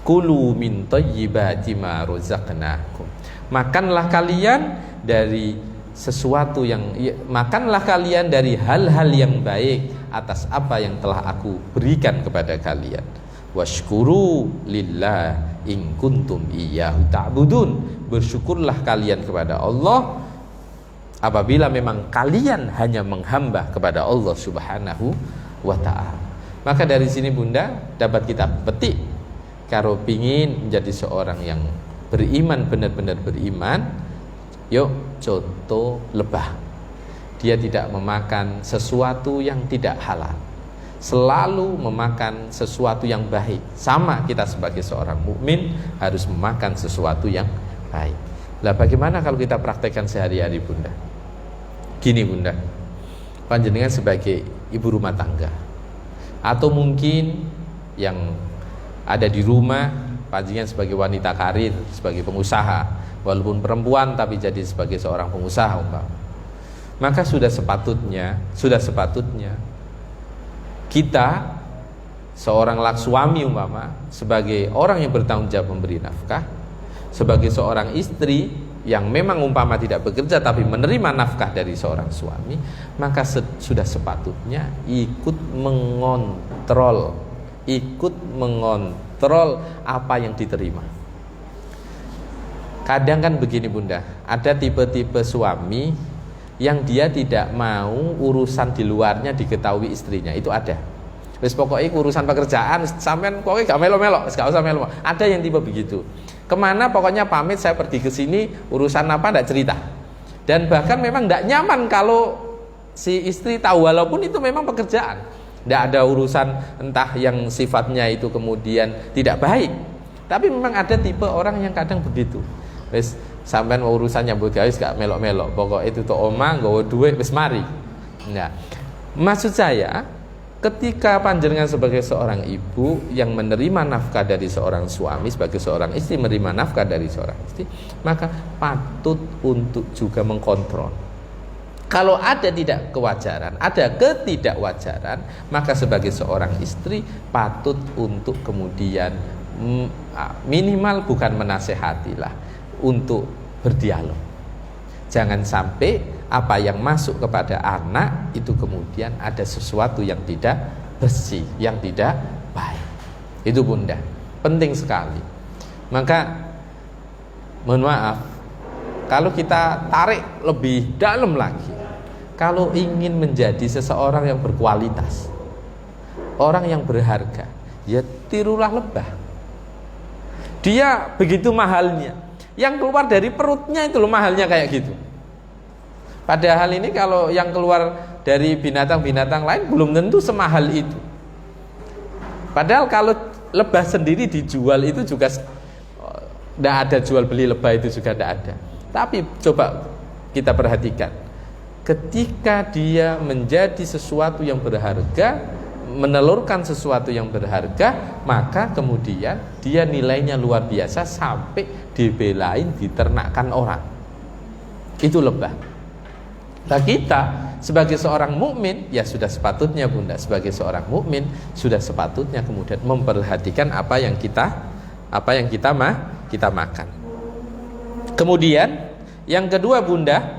Kulu min thayyibati ma razaqnakum. Makanlah kalian dari sesuatu yang makanlah kalian dari hal-hal yang baik atas apa yang telah aku berikan kepada kalian. Washkuru lillah in kuntum iyyahu ta'budun. Bersyukurlah kalian kepada Allah apabila memang kalian hanya menghamba kepada Allah Subhanahu wa ta'ala. Maka dari sini Bunda dapat kita petik, kalau pingin menjadi seorang yang beriman, benar-benar beriman, yuk contoh lebah. Dia tidak memakan sesuatu yang tidak halal, selalu memakan sesuatu yang baik. Sama kita sebagai seorang mukmin harus memakan sesuatu yang baik. Lah bagaimana kalau kita praktekkan sehari-hari Bunda? Gini Bunda, panjenengan sebagai ibu rumah tangga, atau mungkin yang ada di rumah, panjenengan sebagai wanita karir, sebagai pengusaha, walaupun perempuan tapi jadi sebagai seorang pengusaha maka sudah sepatutnya kita seorang suami sebagai orang yang bertanggung jawab memberi nafkah, sebagai seorang istri yang memang tidak bekerja tapi menerima nafkah dari seorang suami, maka sudah sepatutnya ikut mengontrol apa yang diterima. Kadang kan begini Bunda, ada tipe-tipe suami yang dia tidak mau urusan di luarnya diketahui istrinya, itu ada. Wis pokoknya urusan pekerjaan sampean pokoknya gak melo-melo, gak usah melo. Ada yang tipe begitu. Kemana pokoknya pamit saya pergi ke sini, urusan apa ndak cerita. Dan bahkan memang ndak nyaman kalau si istri tahu, walaupun itu memang pekerjaan. Ndak ada urusan entah yang sifatnya itu kemudian tidak baik. Tapi memang ada tipe orang yang kadang begitu. Wis sampean urusannya mbok gawe gak melok-melok. Pokoknya itu to omah nggawa duit wis mari. Nah, maksud saya ketika panjenengan sebagai seorang ibu yang menerima nafkah dari seorang suami, sebagai seorang istri menerima nafkah dari seorang istri, maka patut untuk juga mengkontrol. Kalau ada ada ketidakwajaran, maka sebagai seorang istri patut untuk kemudian minimal bukan menasehatilah, untuk berdialog. Jangan sampai apa yang masuk kepada anak itu kemudian ada sesuatu yang tidak bersih, yang tidak baik. Itu Bunda, penting sekali. Maka mohon maaf, kalau kita tarik lebih dalam lagi, kalau ingin menjadi seseorang yang berkualitas, orang yang berharga, ya tirulah lebah. Dia begitu mahalnya, yang keluar dari perutnya itu loh mahalnya kayak gitu. Padahal ini kalau yang keluar dari binatang-binatang lain belum tentu semahal itu. Padahal kalau lebah sendiri dijual itu juga tidak ada, jual beli lebah itu juga tidak ada. Tapi coba kita perhatikan, ketika dia menjadi sesuatu yang berharga, menelurkan sesuatu yang berharga, maka kemudian dia nilainya luar biasa sampai dibelain, diternakkan orang. Itu lebah. Nah, kita sebagai seorang mukmin ya sudah sepatutnya Bunda, sebagai seorang mukmin sudah sepatutnya kemudian memperhatikan apa yang kita makan. Kemudian yang kedua Bunda,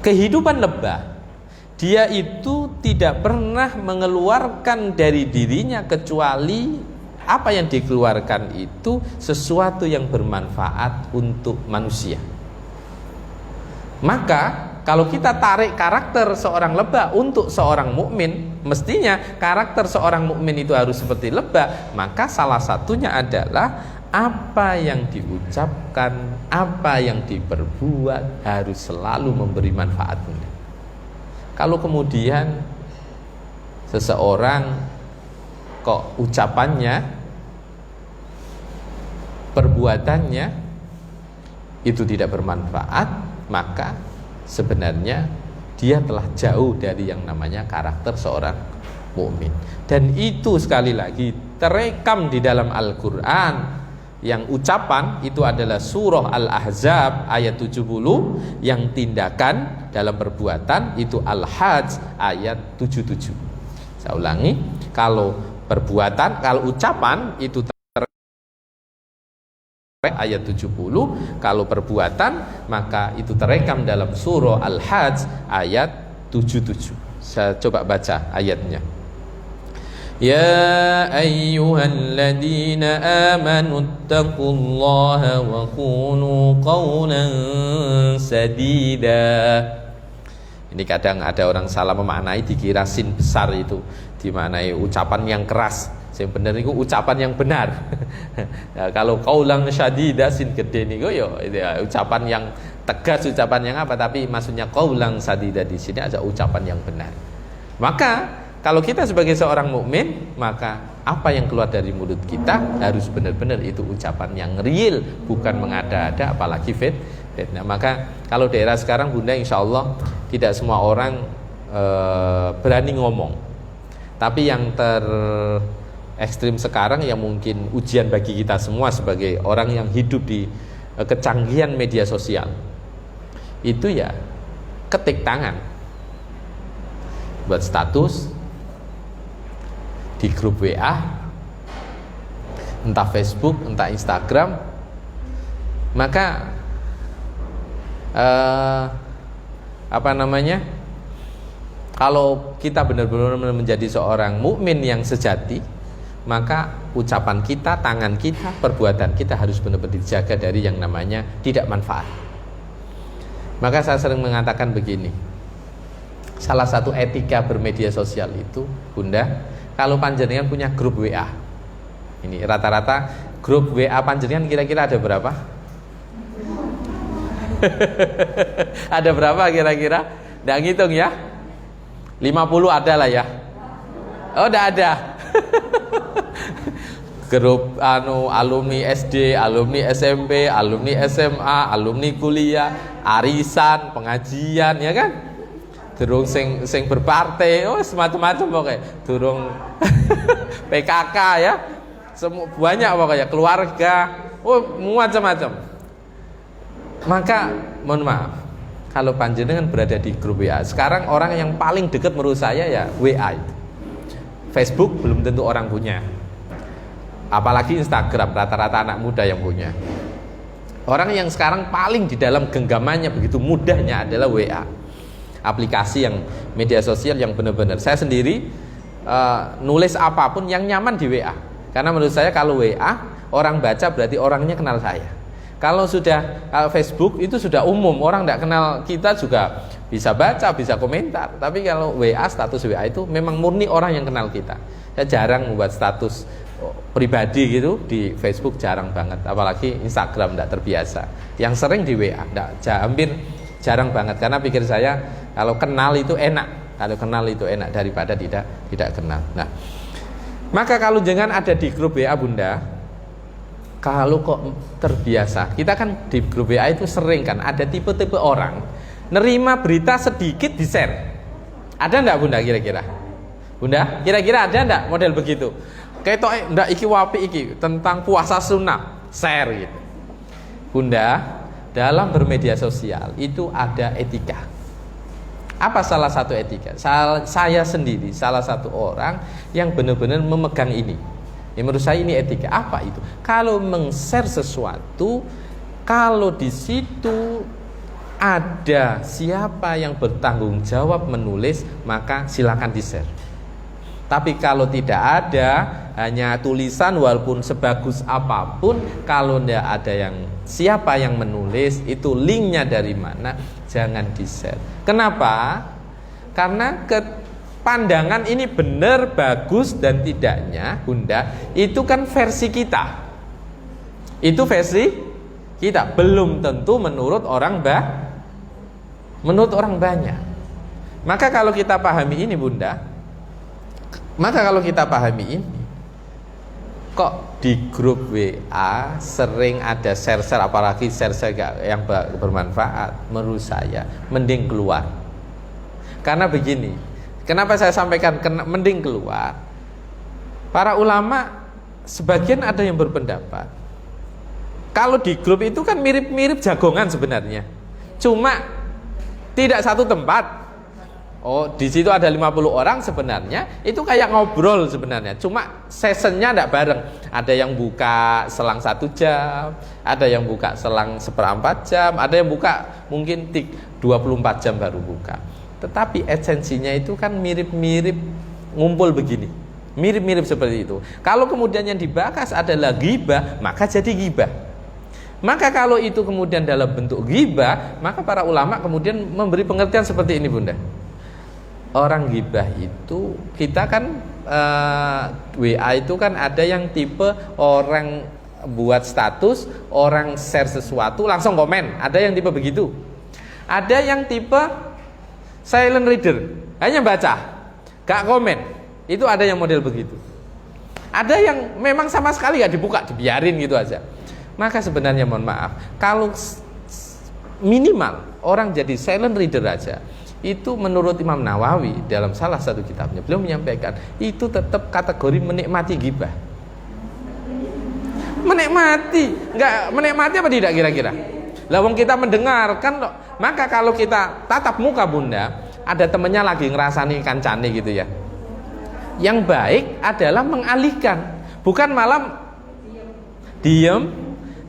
kehidupan lebah, dia itu tidak pernah mengeluarkan dari dirinya kecuali apa yang dikeluarkan itu sesuatu yang bermanfaat untuk manusia. Maka kalau kita tarik karakter seorang lebah untuk seorang mukmin, mestinya karakter seorang mukmin itu harus seperti lebah. Maka salah satunya adalah apa yang diucapkan, apa yang diperbuat harus selalu memberi manfaat. Kalau kemudian seseorang kok ucapannya, perbuatannya itu tidak bermanfaat, maka sebenarnya dia telah jauh dari yang namanya karakter seorang mukmin. Dan itu sekali lagi terekam di dalam Al-Quran. Yang ucapan itu adalah surah Al-Ahzab ayat 70, yang tindakan dalam perbuatan itu Al-Hajj ayat 77. Saya ulangi, kalau perbuatan, kalau ucapan itu ayat 70, kalau perbuatan maka itu terekam dalam surah Al-Hajj ayat 77. Saya coba baca ayatnya. Ya ayyuhalladzina amanu taqullaha wa qulu qawlan sadida. Ini kadang ada orang salah memaknai, dikira sin besar itu dimaknai ucapan yang keras. Yang benar itu ucapan yang benar. Nah, kalau qaulan syadida sin gede niku ya ucapan yang tegas, ucapan yang apa, tapi maksudnya qaulan sadida di sini ada ucapan yang benar. Maka kalau kita sebagai seorang mukmin, maka apa yang keluar dari mulut kita harus benar-benar itu ucapan yang real, bukan mengada-ada, apalagi fitnah. Maka kalau daerah sekarang Bunda, insya Allah tidak semua orang berani ngomong. Tapi yang ekstrim sekarang yang mungkin ujian bagi kita semua sebagai orang yang hidup di kecanggihan media sosial, itu ya ketik tangan, buat status di grup WA, entah Facebook, entah Instagram. Maka kalau kita benar-benar menjadi seorang mukmin yang sejati, maka ucapan kita, tangan kita, perbuatan kita harus benar-benar dijaga dari yang namanya tidak manfaat. Maka saya sering mengatakan begini, salah satu etika bermedia sosial itu Bunda, kalau panjenengan punya grup WA, ini rata-rata grup WA panjenengan kira-kira ada berapa? Ada berapa kira-kira? Nggak ngitung ya? 50 ada lah ya? Oh, udah ada. Grup alumni SD, alumni SMP, alumni SMA, alumni kuliah, arisan, pengajian, ya kan? Durung sing berpartai, oh semacam-macam pokoknya. Durung PKK ya. Semua banyak pokoknya, keluarga, oh macam-macam. Maka mohon maaf, kalau panjenengan berada di grup WA, sekarang orang yang paling dekat menurut saya ya WA itu. Facebook belum tentu orang punya, apalagi Instagram rata-rata anak muda yang punya. Orang yang sekarang paling di dalam genggamannya begitu mudahnya adalah WA, aplikasi yang media sosial yang benar-benar saya sendiri nulis apapun yang nyaman di WA, karena menurut saya kalau WA orang baca berarti orangnya kenal saya. Kalau Facebook itu sudah umum, orang tidak kenal kita juga bisa baca, bisa komentar. Tapi kalau WA, status WA itu memang murni orang yang kenal kita. Saya jarang membuat status pribadi gitu di Facebook, jarang banget. Apalagi Instagram tidak terbiasa. Yang sering di WA, hampir jarang banget. Karena pikir saya kalau kenal itu enak, daripada tidak kenal. Nah, maka kalau jangan ada di grup WA Bunda. Kalau kok terbiasa, kita kan di grup WA itu sering kan ada tipe-tipe orang nerima berita sedikit di share. Ada enggak Bunda kira-kira? Bunda, kira-kira ada enggak model begitu? Kayak toh enggak iki wapi iki tentang puasa sunnah, share gitu. Bunda, dalam bermedia sosial itu ada etika. Apa salah satu etika? Saya sendiri salah satu orang yang benar-benar memegang ini. Ya, menurut saya ini etika. Apa itu? Kalau meng-share sesuatu, kalau di situ ada siapa yang bertanggung jawab menulis, maka silakan di-share. Tapi kalau tidak ada, hanya tulisan walaupun sebagus apapun, kalau tidak ada yang siapa yang menulis, itu linknya dari mana, jangan di-share. Kenapa? Karena pandangan ini benar, bagus dan tidaknya, Bunda, itu kan versi kita. Itu versi kita, belum tentu menurut orang banyak. Maka kalau kita pahami ini, Bunda, kok di grup WA sering ada share-share, apalagi share-share yang bermanfaat, menurut saya mending keluar. Karena begini, kenapa saya sampaikan mending keluar? Para ulama sebagian ada yang berpendapat kalau di grup itu kan mirip-mirip jagongan sebenarnya, cuma tidak satu tempat. Oh, di situ ada 50 orang sebenarnya, itu kayak ngobrol sebenarnya. Cuma sessionnya tidak bareng. Ada yang buka selang 1 jam, ada yang buka selang 1/4 jam, ada yang buka mungkin 24 jam baru buka. Tetapi esensinya itu kan mirip-mirip ngumpul begini. Mirip-mirip seperti itu. Kalau kemudian yang dibahas adalah ghibah, maka jadi ghibah. Maka kalau itu kemudian dalam bentuk ghibah, maka para ulama kemudian memberi pengertian seperti ini, Bunda. Orang ghibah itu kita kan WA itu kan ada yang tipe orang buat status, orang share sesuatu langsung komen, ada yang tipe begitu. Ada yang tipe silent reader, hanya baca, gak komen. Itu ada yang model begitu. Ada yang memang sama sekali gak dibuka, dibiarin gitu aja. Maka sebenarnya mohon maaf, kalau minimal orang jadi silent reader aja, itu menurut Imam Nawawi dalam salah satu kitabnya beliau menyampaikan itu tetap kategori menikmati ghibah. Menikmati apa tidak kira-kira? Lah wong kita mendengarkan loh. Maka kalau kita tatap muka, Bunda, ada temennya lagi ngerasani kancane gitu ya. Yang baik adalah mengalihkan, bukan malam diam.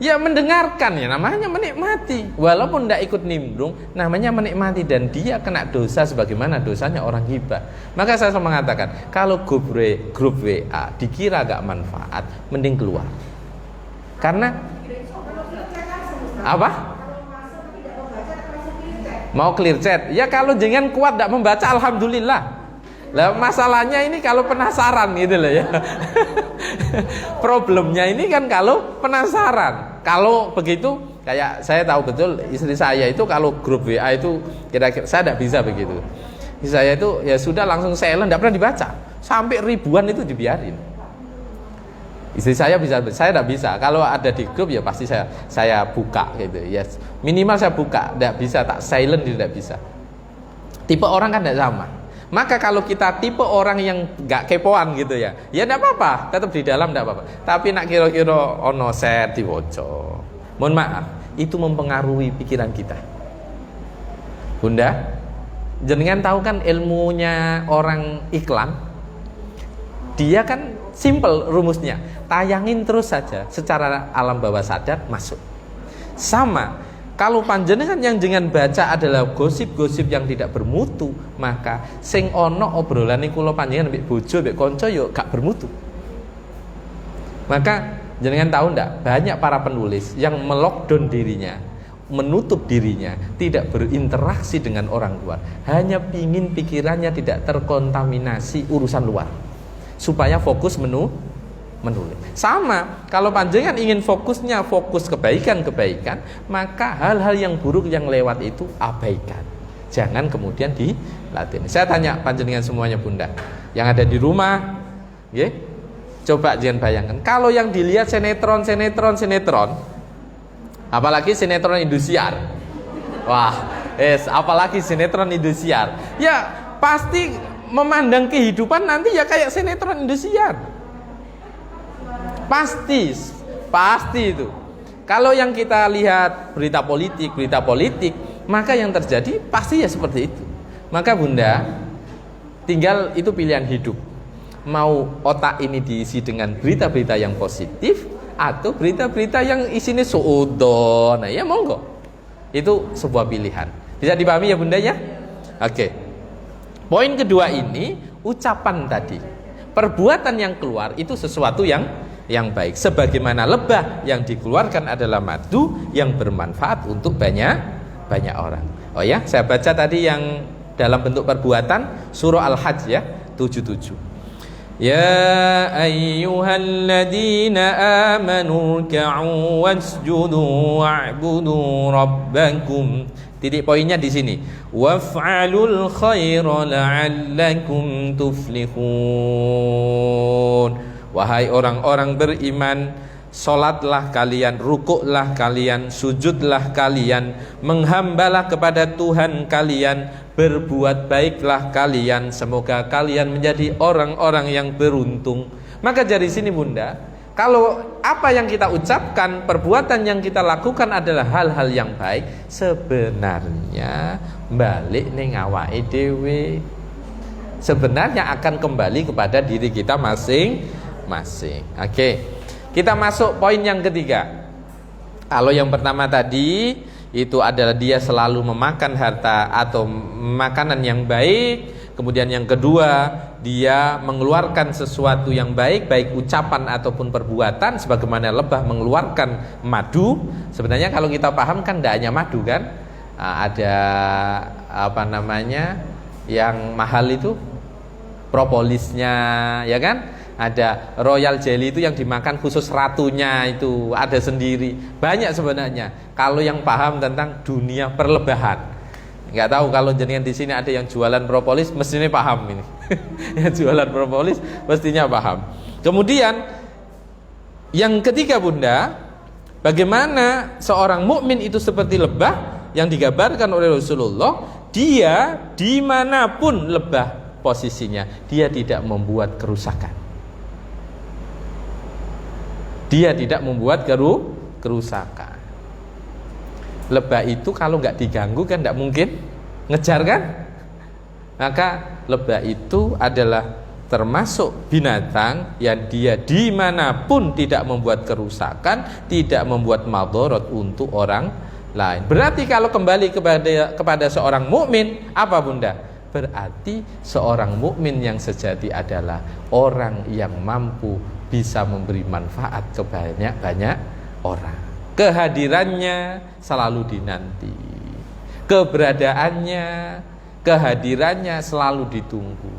Ya mendengarkan, ya namanya menikmati. Walaupun tidak ikut nimbrung, namanya menikmati. Dan dia kena dosa sebagaimana dosanya orang ghibah. Maka saya selalu mengatakan, kalau grup WA dikira gak manfaat, mending keluar. Karena apa? Mau clear chat? Ya kalau jangan kuat tidak membaca, alhamdulillah. Lah masalahnya ini kalau penasaran gitu loh ya. Problemnya ini kan kalau penasaran. Kalau begitu, kayak saya tahu betul istri saya itu kalau grup WA itu kira-kira saya tidak bisa begitu. Istri saya itu ya sudah langsung silent, tidak pernah dibaca. Sampai ribuan itu dibiarin. Istri saya bisa, saya tidak bisa. Kalau ada di grup ya pasti saya buka gitu. Yes. Minimal saya buka, tidak bisa tak silent tidak bisa. Tipe orang kan tidak sama. Maka kalau kita tipe orang yang gak kepoan gitu ya tidak apa-apa, tetap di dalam tidak apa-apa. Tapi nak kira-kira ono set diwoco, mohon maaf, itu mempengaruhi pikiran kita. Bunda, jenengan tahu kan ilmunya orang iklan? Dia kan simple rumusnya, tayangin terus saja secara alam bawah sadar masuk. Sama. Kalau panjenengan yang jangan baca adalah gosip-gosip yang tidak bermutu, maka sing ono obrolane kula panjenengan mbek bojo mbek kanca yo gak bermutu. Maka jenengan tahu ndak, banyak para penulis yang melockdown dirinya, menutup dirinya, tidak berinteraksi dengan orang luar, hanya pingin pikirannya tidak terkontaminasi urusan luar, supaya fokus menulis. Sama, kalau panjenengan ingin fokusnya fokus kebaikan-kebaikan, maka hal-hal yang buruk yang lewat itu abaikan. Jangan kemudian dilatih. Saya tanya panjenengan semuanya, Bunda, yang ada di rumah, ya, coba jangan bayangkan kalau yang dilihat sinetron, apalagi sinetron Indosiar. Wah, apalagi sinetron Indosiar. Ya, pasti memandang kehidupan nanti ya kayak sinetron Indosiar. Pasti itu. Kalau yang kita lihat berita politik, maka yang terjadi pasti ya seperti itu. Maka Bunda, tinggal itu pilihan hidup. Mau otak ini diisi dengan berita-berita yang positif atau berita-berita yang isinya suudon. Nah, ya monggo. Itu sebuah pilihan. Bisa dipahami ya Bunda ya? Oke. Poin kedua ini ucapan tadi. Perbuatan yang keluar itu sesuatu yang baik. Sebagaimana lebah yang dikeluarkan adalah madu yang bermanfaat untuk banyak orang. Oh ya, saya baca tadi yang dalam bentuk perbuatan surah Al-Hajj ya 77. Ya ayyuhalladzina amanu ruk'u wasjudu wa'budu rabbakum. Titik poinnya di sini. Waf'alul khaira la'allakum tuflihun. Wahai orang-orang beriman, salatlah kalian, rukuklah kalian, sujudlah kalian, menghambalah kepada Tuhan kalian, berbuat baiklah kalian, semoga kalian menjadi orang-orang yang beruntung. Maka dari sini Bunda, kalau apa yang kita ucapkan, perbuatan yang kita lakukan adalah hal-hal yang baik, sebenarnya balik ning awake dhewe. Sebenarnya akan kembali kepada diri kita masing-masing. Oke. Kita masuk poin yang ketiga. Kalau yang pertama tadi itu adalah dia selalu memakan harta atau makanan yang baik. Kemudian yang kedua, dia mengeluarkan sesuatu yang baik, baik ucapan ataupun perbuatan, sebagaimana lebah mengeluarkan madu. Sebenarnya kalau kita paham kan tidak hanya madu kan, ada apa namanya yang mahal itu propolisnya, ya kan? Ada royal jelly itu yang dimakan khusus ratunya, itu ada sendiri. Banyak sebenarnya. Kalau yang paham tentang dunia perlebahan. Nggak tahu kalau jenengan di sini ada yang jualan propolis, mestinya paham ini. Yang jualan propolis mestinya paham. Kemudian yang ketiga Bunda, bagaimana seorang mukmin itu seperti lebah yang digambarkan oleh Rasulullah. Dia dimanapun lebah posisinya, dia tidak membuat kerusakan. Dia tidak membuat kerusakan. Lebah itu kalau nggak diganggu kan nggak mungkin ngejar kan. Maka lebah itu adalah termasuk binatang yang dia dimanapun tidak membuat kerusakan, tidak membuat madharat untuk orang lain. Berarti kalau kembali kepada seorang mukmin, apa Bunda? Berarti seorang mukmin yang sejati adalah orang yang mampu bisa memberi manfaat ke banyak orang. Kehadirannya selalu dinanti, keberadaannya, kehadirannya selalu ditunggu,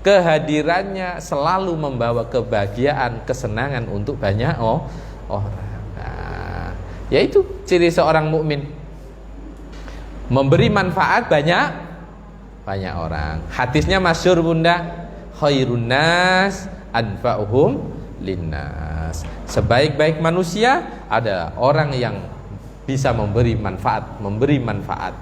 kehadirannya selalu membawa kebahagiaan, kesenangan untuk banyak orang. Nah, yaitu ciri seorang mukmin, memberi manfaat banyak orang. Hadisnya masyhur Bunda, khairun nas anfa'uhum linnas. Sebaik-baik manusia adalah orang yang bisa memberi manfaat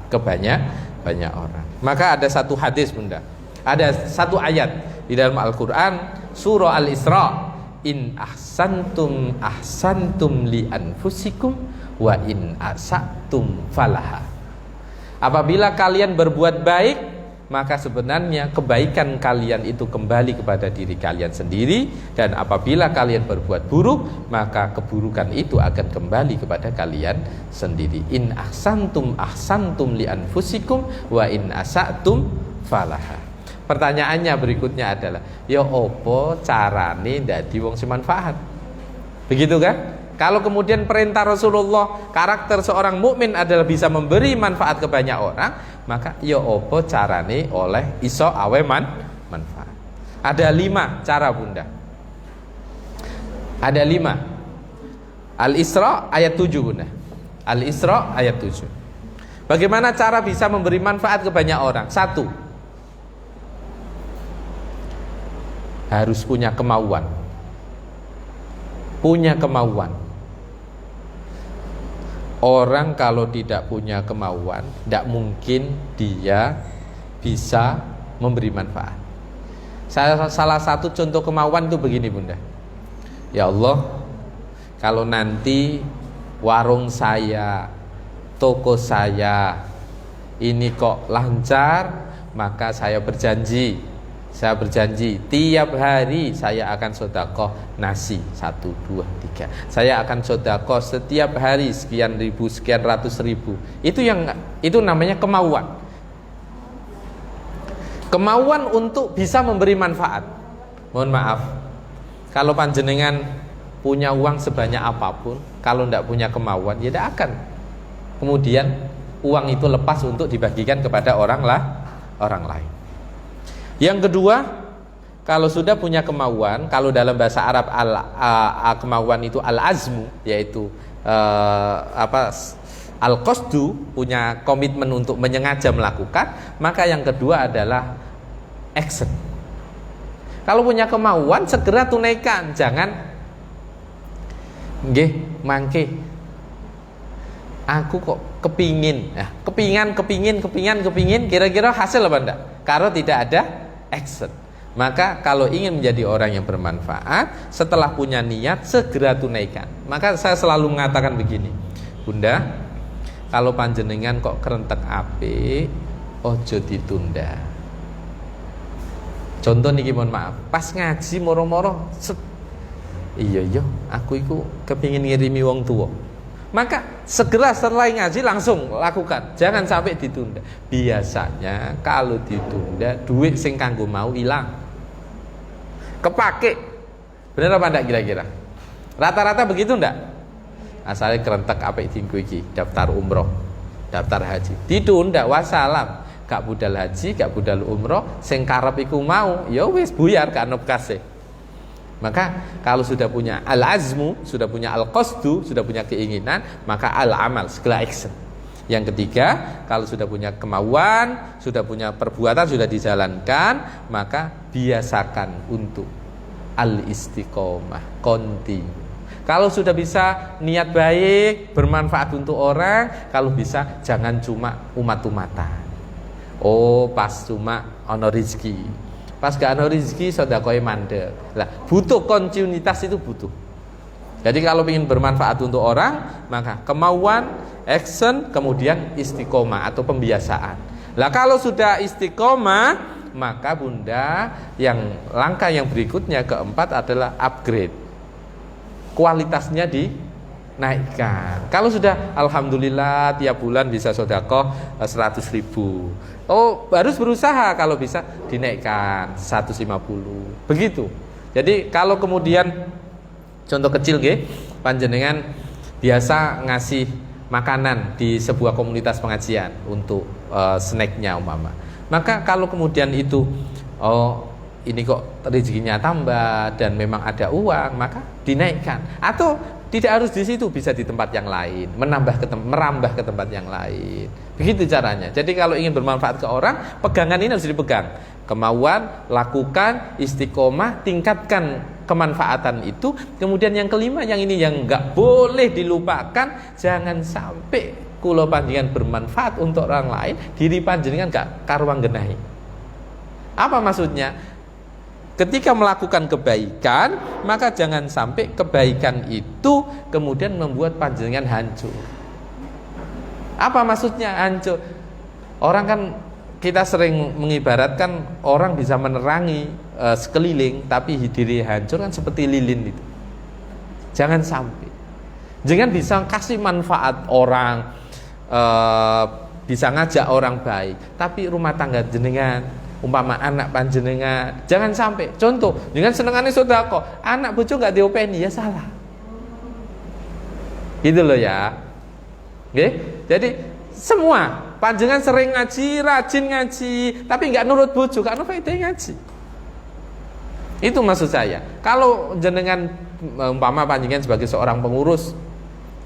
ke banyak orang. Maka ada satu hadis Bunda, ada satu ayat di dalam Al-Quran surah Al-Isra, in ahsantum ahsantum li anfusikum wa in asatum falaha. Apabila kalian berbuat baik, maka sebenarnya kebaikan kalian itu kembali kepada diri kalian sendiri, dan apabila kalian berbuat buruk, maka keburukan itu akan kembali kepada kalian sendiri. In ahsantum ahsantum li anfusikum wa in asatum falaha. Pertanyaannya berikutnya adalah, ya opo carane dadi wong semanfaat? Begitu kan? Kalau kemudian perintah Rasulullah, karakter seorang mukmin adalah bisa memberi manfaat ke banyak orang, maka ya opo carane oleh iso awe manfaat. Ada 5 cara Bunda. Ada 5. Al-Isra ayat 7 Bunda. Al-Isra ayat 7. Bagaimana cara bisa memberi manfaat ke banyak orang? 1. Harus punya kemauan. Punya kemauan. Orang kalau tidak punya kemauan, tidak mungkin dia bisa memberi manfaat. Salah satu contoh kemauan itu begini Bunda. Ya Allah, kalau nanti warung saya, toko saya ini kok lancar, maka saya berjanji tiap hari saya akan sedekah nasi 1, 2, 3. Saya akan sedekah setiap hari sekian ribu, sekian ratus ribu. Itu namanya kemauan. Kemauan untuk bisa memberi manfaat. Mohon maaf, kalau panjenengan punya uang sebanyak apapun, kalau tidak punya kemauan, ya tidak akan kemudian uang itu lepas untuk dibagikan kepada orang lain. Yang kedua, kalau sudah punya kemauan, kalau dalam bahasa Arab kemauan itu al-azmu, yaitu al-qasdu, punya komitmen untuk menyengaja melakukan, maka yang kedua adalah action. Kalau punya kemauan, segera tunaikan, jangan nggih mangke aku kok kepingin, kira-kira hasil apa enggak? Kalau tidak ada action. Maka kalau ingin menjadi orang yang bermanfaat, setelah punya niat segera tunaikan. Maka saya selalu mengatakan begini, Bunda, kalau panjenengan kok kerentek apik, ojo ditunda. Contoh niki, mohon maaf, pas ngaji moro-moro, iya aku iku kepingin ngirimi wong tua, maka segera setelah ngaji langsung lakukan, jangan sampai ditunda. Biasanya kalau ditunda, duit sing kanggo mau hilang, kepake. Bener apa enggak kira-kira? Rata-rata begitu enggak? Asalnya kerentek apik dinggo iki, daftar umroh, daftar haji, ditunda, wassalam. Gak budal haji, gak budal umroh, sing karep iku mau, ya wis buyar gak ono bekase. Maka kalau sudah punya al-azmu, sudah punya al-qasdu, sudah punya keinginan, maka al-amal, segala action. Yang ketiga, kalau sudah punya kemauan, sudah punya perbuatan, sudah dijalankan, maka biasakan untuk al-istiqomah, continue. Kalau sudah bisa niat baik, bermanfaat untuk orang, kalau bisa jangan cuma umat-umatan. Oh, pas cuma ono rezeki, pas gak ono rezeki sedekah mandek. Lah, butuh kontinuitas, itu butuh. Jadi kalau ingin bermanfaat untuk orang, maka kemauan, action, kemudian istiqomah atau pembiasaan. Lah kalau sudah istiqomah, maka Bunda, yang langkah yang berikutnya keempat adalah upgrade. Kualitasnya dinaikkan. Kalau sudah alhamdulillah tiap bulan bisa sedekah 100.000. Oh, harus berusaha kalau bisa dinaikkan 150. Begitu. Jadi kalau kemudian contoh kecil nggih, panjenengan biasa ngasih makanan di sebuah komunitas pengajian untuk snacknya umpama. Maka kalau kemudian itu ini kok rezekinya tambah dan memang ada uang, maka dinaikkan. Atau tidak harus di situ, bisa di tempat yang lain, merambah ke tempat yang lain. Begitu caranya. Jadi kalau ingin bermanfaat ke orang, pegangan ini harus dipegang. Kemauan, lakukan, istiqomah, tingkatkan kemanfaatan itu. Kemudian yang kelima, yang ini yang nggak boleh dilupakan, jangan sampai kula panjenengan bermanfaat untuk orang lain, diri panjenengan gak karuang genahi. Apa maksudnya? Ketika melakukan kebaikan, maka jangan sampai kebaikan itu kemudian membuat panjenengan hancur. Apa maksudnya hancur? Orang kan, kita sering mengibaratkan orang bisa menerangi sekeliling, tapi diri hancur kan seperti lilin itu. Jangan sampai. Jangan bisa kasih manfaat orang, bisa ngajak orang baik, tapi rumah tangga jenengan, umpama anak panjenengan, jangan sampai. Contoh, dengan senengane sedekah, anak bojo gak diopeni, ya salah. Gitu loh ya. Oke? Jadi semua panjenengan sering ngaji, rajin ngaji, tapi nggak nurut bojo, gak ono faedah ngaji. Itu maksud saya. Kalau jenengan umpama panjenengan sebagai seorang pengurus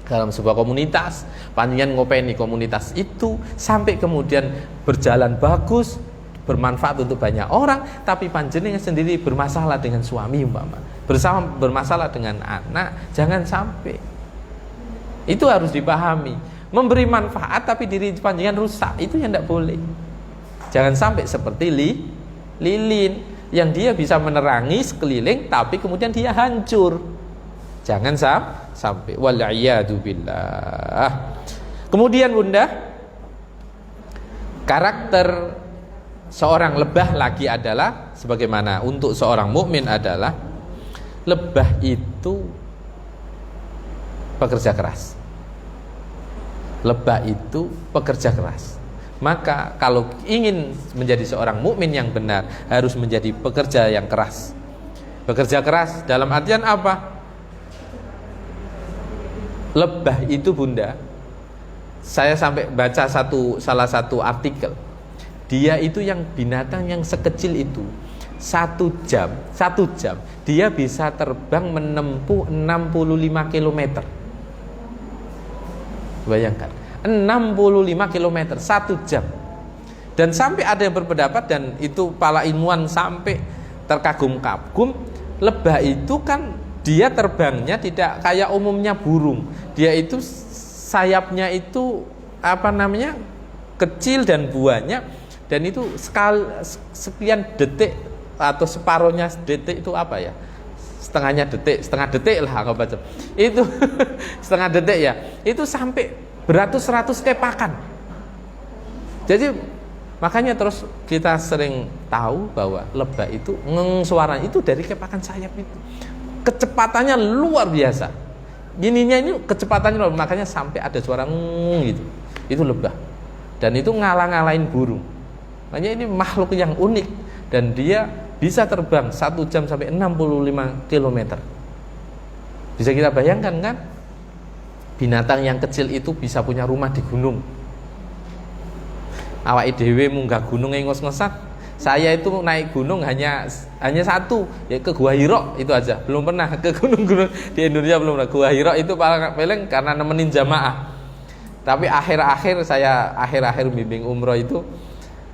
dalam sebuah komunitas, panjenengan ngopeni komunitas itu sampai kemudian berjalan bagus, bermanfaat untuk banyak orang, tapi panjenengan sendiri bermasalah dengan suami umpama, bermasalah dengan anak, jangan sampai. Itu harus dipahami. Memberi manfaat tapi diri panjenengan rusak, itu yang tidak boleh. Jangan sampai seperti lilin yang dia bisa menerangi sekeliling tapi kemudian dia hancur. Jangan sampai wal'iyadu billah. Kemudian Bunda, karakter seorang lebah lagi adalah sebagaimana untuk seorang mukmin adalah lebah itu pekerja keras. Lebah itu pekerja keras. Maka kalau ingin menjadi seorang mukmin yang benar, harus menjadi pekerja yang keras. Bekerja keras dalam artian apa? Lebah itu Bunda, saya sampai baca salah satu artikel, dia itu yang binatang yang sekecil itu, satu jam dia bisa terbang menempuh 65 km. Bayangkan 65 km 1 jam. Dan sampai ada yang berpendapat, dan itu para ilmuwan sampai terkagum-kagum, lebah itu kan dia terbangnya tidak kayak umumnya burung. Dia itu sayapnya itu kecil dan buahnya, dan itu sekian detik atau separuhnya detik itu setengah detik lah aku baca itu setengah detik ya, itu sampai beratus-ratus kepakan. Jadi makanya terus kita sering tahu bahwa lebah itu suara itu dari kepakan sayap itu, kecepatannya luar biasa. Ini kecepatannya luar, makanya sampai ada suara gitu. Itu lebah, dan itu ngalah-ngalahin burung. Makanya ini makhluk yang unik, dan dia bisa terbang 1 jam sampai 65 km. Bisa kita bayangkan kan? Binatang yang kecil itu bisa punya rumah di gunung. Awake dhewe munggah gunung ngos-ngosan. Saya itu naik gunung hanya satu, ya ke Gua Hira itu aja. Belum pernah ke gunung-gunung di Indonesia, belum pernah. Gua Hira itu paling karena nemenin jamaah. Tapi akhir-akhir bimbing umroh itu,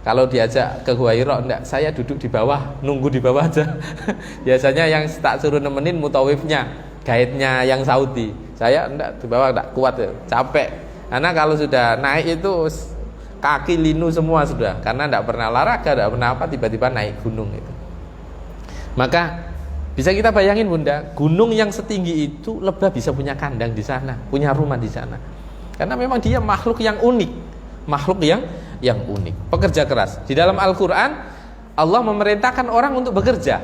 kalau diajak ke Gua Hira, enggak, saya duduk di bawah, nunggu di bawah aja. Biasanya yang tak suruh nemenin mutawifnya, guide-nya yang Saudi. Saya enggak, di bawah enggak kuat ya, capek. Karena kalau sudah naik itu kaki linu semua sudah, karena enggak pernah olahraga, enggak pernah apa, tiba-tiba naik gunung itu. Maka bisa kita bayangin Bunda, gunung yang setinggi itu lebah bisa punya kandang di sana, punya rumah di sana. Karena memang dia makhluk yang unik, makhluk yang unik, pekerja keras. Di dalam Al-Quran Allah memerintahkan orang untuk bekerja,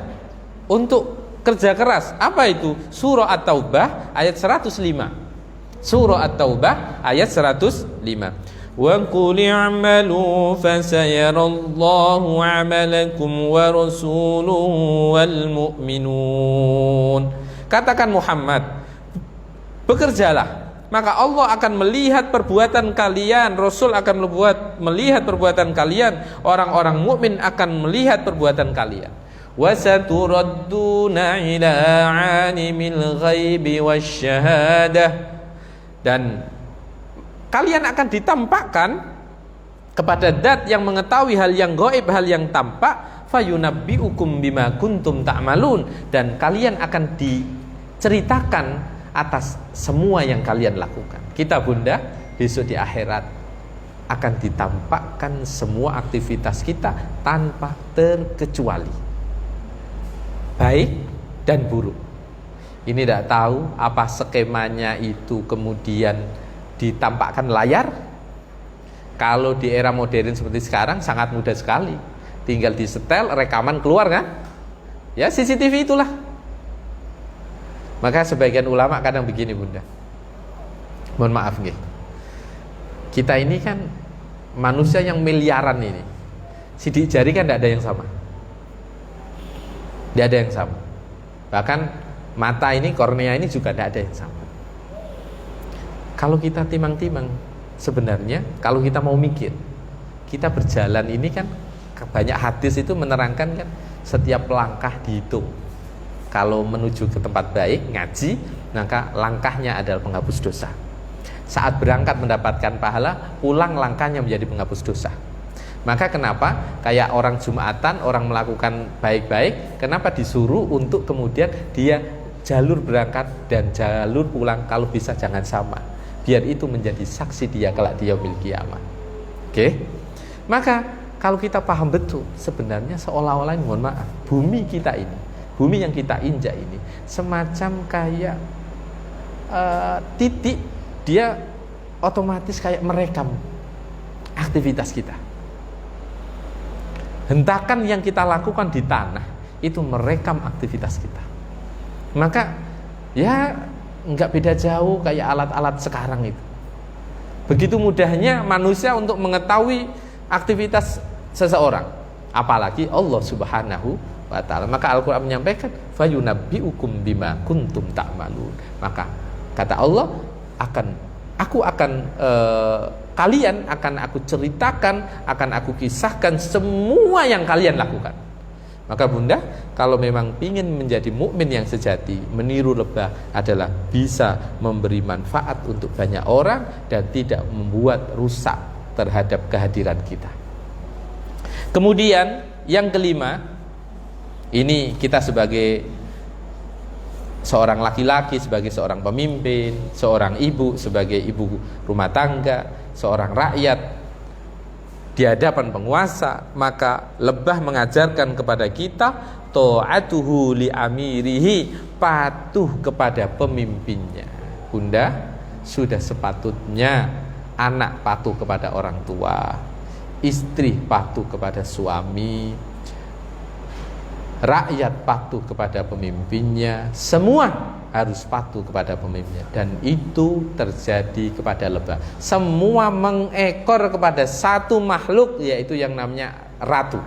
untuk kerja keras. Apa itu? Surah At-Taubah ayat 105. Surah At-Taubah ayat 105. Wa qul i'malu fasayarallahu 'amalakum wa rasuluhu wal mu'minun. Katakan Muhammad, bekerjalah, maka Allah akan melihat perbuatan kalian, Rasul akan melihat perbuatan kalian, orang-orang mukmin akan melihat perbuatan kalian. Wasaturadduna ila 'alimil ghaibi wasyahadah, dan kalian akan ditampakkan kepada zat yang mengetahui hal yang gaib, hal yang tampak, fayunabbiukum bima kuntum ta'malun, dan kalian akan diceritakan atas semua yang kalian lakukan. Kita Bunda, besok di akhirat akan ditampakkan semua aktivitas kita tanpa terkecuali, baik dan buruk. Ini tidak tahu apa skemanya itu kemudian ditampakkan layar. Kalau di era modern seperti sekarang sangat mudah sekali, tinggal disetel, rekaman keluar kan, ya CCTV itulah. Maka sebagian ulama kadang begini Bunda, mohon maaf nih, kita ini kan manusia yang miliaran ini, sidik jari kan tidak ada yang sama, tidak ada yang sama. Bahkan mata ini, kornea ini juga tidak ada yang sama. Kalau kita timang-timang, sebenarnya kalau kita mau mikir, kita berjalan ini kan, banyak hadis itu menerangkan kan, setiap langkah dihitung. Kalau menuju ke tempat baik, ngaji, maka langkahnya adalah penghapus dosa. Saat berangkat mendapatkan pahala, pulang langkahnya menjadi penghapus dosa. Maka kenapa kayak orang Jumatan, orang melakukan baik-baik, kenapa disuruh untuk kemudian dia jalur berangkat dan jalur pulang kalau bisa jangan sama, biar itu menjadi saksi dia kelak di yaumil qiyamah. Oke? Maka kalau kita paham betul, sebenarnya seolah-olah, mohon maaf, bumi kita ini, bumi yang kita injak ini semacam kayak titik, dia otomatis kayak merekam aktivitas kita. Hentakan yang kita lakukan di tanah itu merekam aktivitas kita. Maka ya nggak beda jauh kayak alat-alat sekarang itu. Begitu mudahnya manusia untuk mengetahui aktivitas seseorang, apalagi Allah Subhanahu wa ta'ala. Maka Al-Quran menyampaikan fayunabbi'ukum bima kuntum ta'malun. Maka kata Allah, kalian akan aku ceritakan, akan aku kisahkan semua yang kalian lakukan. Maka bunda, kalau memang ingin menjadi mukmin yang sejati, meniru lebah adalah bisa memberi manfaat untuk banyak orang dan tidak membuat rusak terhadap kehadiran kita. Kemudian yang kelima, ini kita sebagai seorang laki-laki, sebagai seorang pemimpin, seorang ibu, sebagai ibu rumah tangga, seorang rakyat di hadapan penguasa, maka lebah mengajarkan kepada kita ta'atuhu li amirihi, patuh kepada pemimpinnya. Bunda, sudah sepatutnya anak patuh kepada orang tua, istri patuh kepada suami, rakyat patuh kepada pemimpinnya, semua harus patuh kepada pemimpinnya. Dan itu terjadi kepada lebah. Semua mengekor kepada satu makhluk, yaitu yang namanya ratu.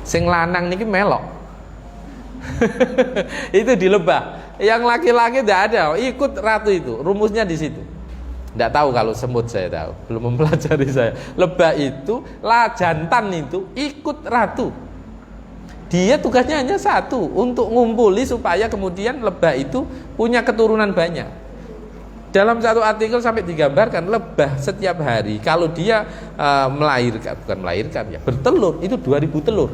Sing lanang niki melok. Itu di lebah. Yang laki-laki tidak ada, ikut ratu itu. Rumusnya di situ. Tidak tahu kalau semut, saya tahu, belum mempelajari saya. Lebah itu, jantan itu ikut ratu. Dia tugasnya hanya satu, untuk ngumpuli supaya kemudian lebah itu punya keturunan banyak. Dalam satu artikel sampai digambarkan lebah setiap hari kalau dia melahirkan ya, bertelur itu 2000 telur.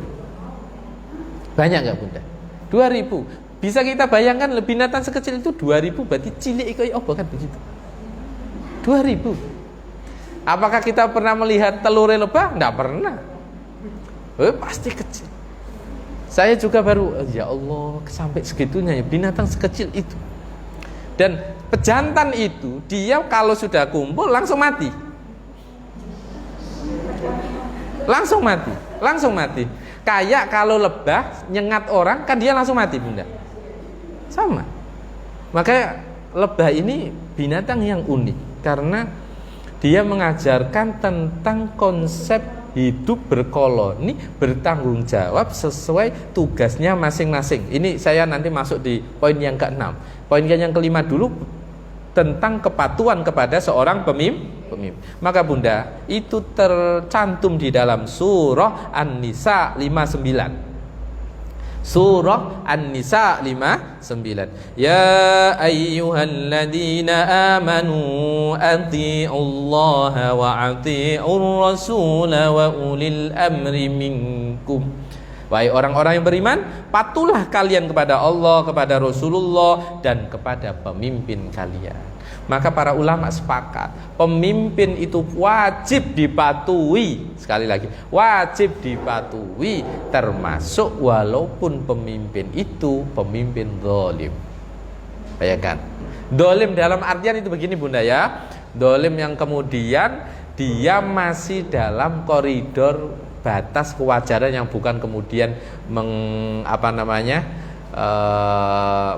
Banyak nggak bunda? 2000. Bisa kita bayangkan binatang sekecil itu 2000 berarti cilik kayak apa kan begitu? 2000. Apakah kita pernah melihat telur lebah? Nggak pernah. Pasti kecil. Saya juga baru, ya Allah, sampai segitunya ya binatang sekecil itu. Dan pejantan itu dia kalau sudah kumpul langsung mati. Langsung mati. Kayak kalau lebah nyengat orang kan dia langsung mati bunda. Sama. Makanya lebah ini binatang yang unik karena dia mengajarkan tentang konsep hidup berkoloni, bertanggung jawab sesuai tugasnya masing-masing. Ini saya nanti masuk di poin yang ke-6. Poin yang kelima dulu tentang kepatuhan kepada seorang pemimpin. Maka bunda, itu tercantum di dalam surah An-Nisa 59. Surah An-Nisa 59. Ya ayyuhalladzina amanu ati'ullaha wa ati'ur rasul wa ulil amri minkum. Wahai orang-orang yang beriman, patuhlah kalian kepada Allah, kepada Rasulullah dan kepada pemimpin kalian. Maka para ulama sepakat, pemimpin itu wajib dipatuhi. Sekali lagi, wajib dipatuhi, termasuk walaupun pemimpin itu pemimpin zalim. Bayangkan, zalim dalam artian itu begini bunda ya, zalim yang kemudian dia masih dalam koridor batas kewajaran yang bukan kemudian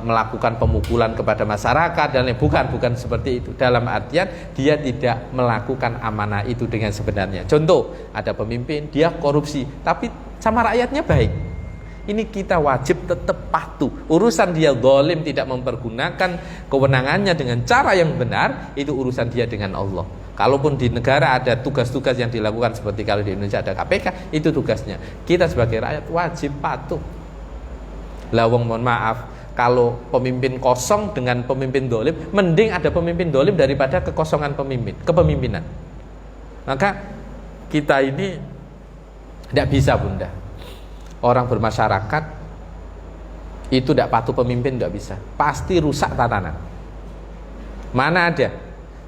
melakukan pemukulan kepada masyarakat dan lain, bukan seperti itu. Dalam artian dia tidak melakukan amanah itu dengan sebenarnya. Contoh, ada pemimpin dia korupsi tapi sama rakyatnya baik. Ini kita wajib tetap patuh. Urusan dia zalim tidak mempergunakan kewenangannya dengan cara yang benar, itu urusan dia dengan Allah. Kalaupun di negara ada tugas-tugas yang dilakukan seperti kalau di Indonesia ada KPK, itu tugasnya. Kita sebagai rakyat wajib patuh. Lawang mohon maaf, kalau pemimpin kosong dengan pemimpin dolim, mending ada pemimpin dolim daripada kekosongan kepemimpinan. Maka kita ini tidak bisa bunda. Orang bermasyarakat itu tidak patuh pemimpin, tidak bisa. Pasti rusak tatanan. Mana ada?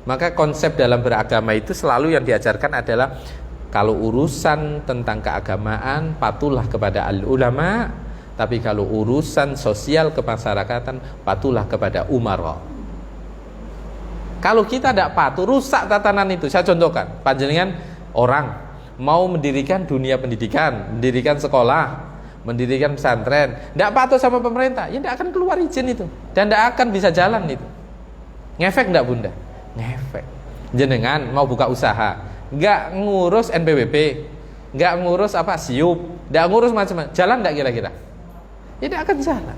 Maka konsep dalam beragama itu selalu yang diajarkan adalah kalau urusan tentang keagamaan, patuhlah kepada al-ulama, Tapi kalau urusan sosial kemasyarakatan, patuhlah kepada umara. Kalau kita tidak patuh, rusak tatanan itu. Saya contohkan, panjenengan orang mau mendirikan dunia pendidikan, mendirikan sekolah, mendirikan pesantren, tidak patuh sama pemerintah, ya tidak akan keluar izin itu, dan tidak akan bisa jalan itu. Ngefek tidak bunda? Ngefek. Jenengan mau buka usaha, nggak ngurus NPWP, nggak ngurus apa SIUP, nggak ngurus macam-macam, jalan tidak kira-kira? Ya tidak akan jalan.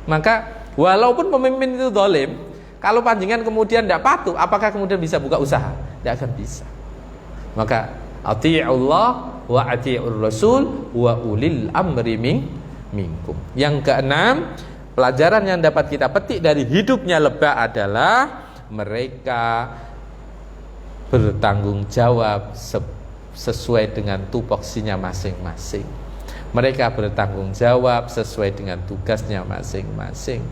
Maka walaupun pemimpin itu zalim, kalau panjenengan kemudian tidak patuh, apakah kemudian bisa buka usaha? Tidak akan bisa. Maka ati'ullah wa ati'ur rasul wa ulil amri minkum. Yang keenam, pelajaran yang dapat kita petik dari hidupnya lebah adalah mereka bertanggung jawab sesuai dengan tupoksinya masing-masing. Mereka bertanggung jawab sesuai dengan tugasnya masing-masing.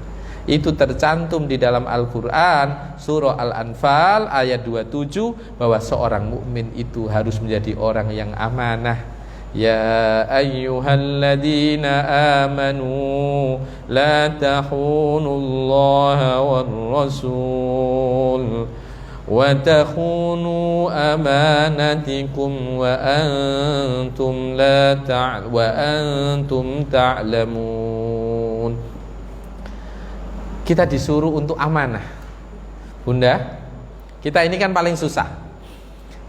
Itu tercantum di dalam Al-Quran surah Al-Anfal ayat 27, bahwa seorang mukmin itu harus menjadi orang yang amanah. Ya ayyuhalladzina amanu la tahunullaha war rasul wa takhunu amanatikum wa antum ta'lamun. Kita disuruh untuk amanah, bunda. Kita ini kan paling susah.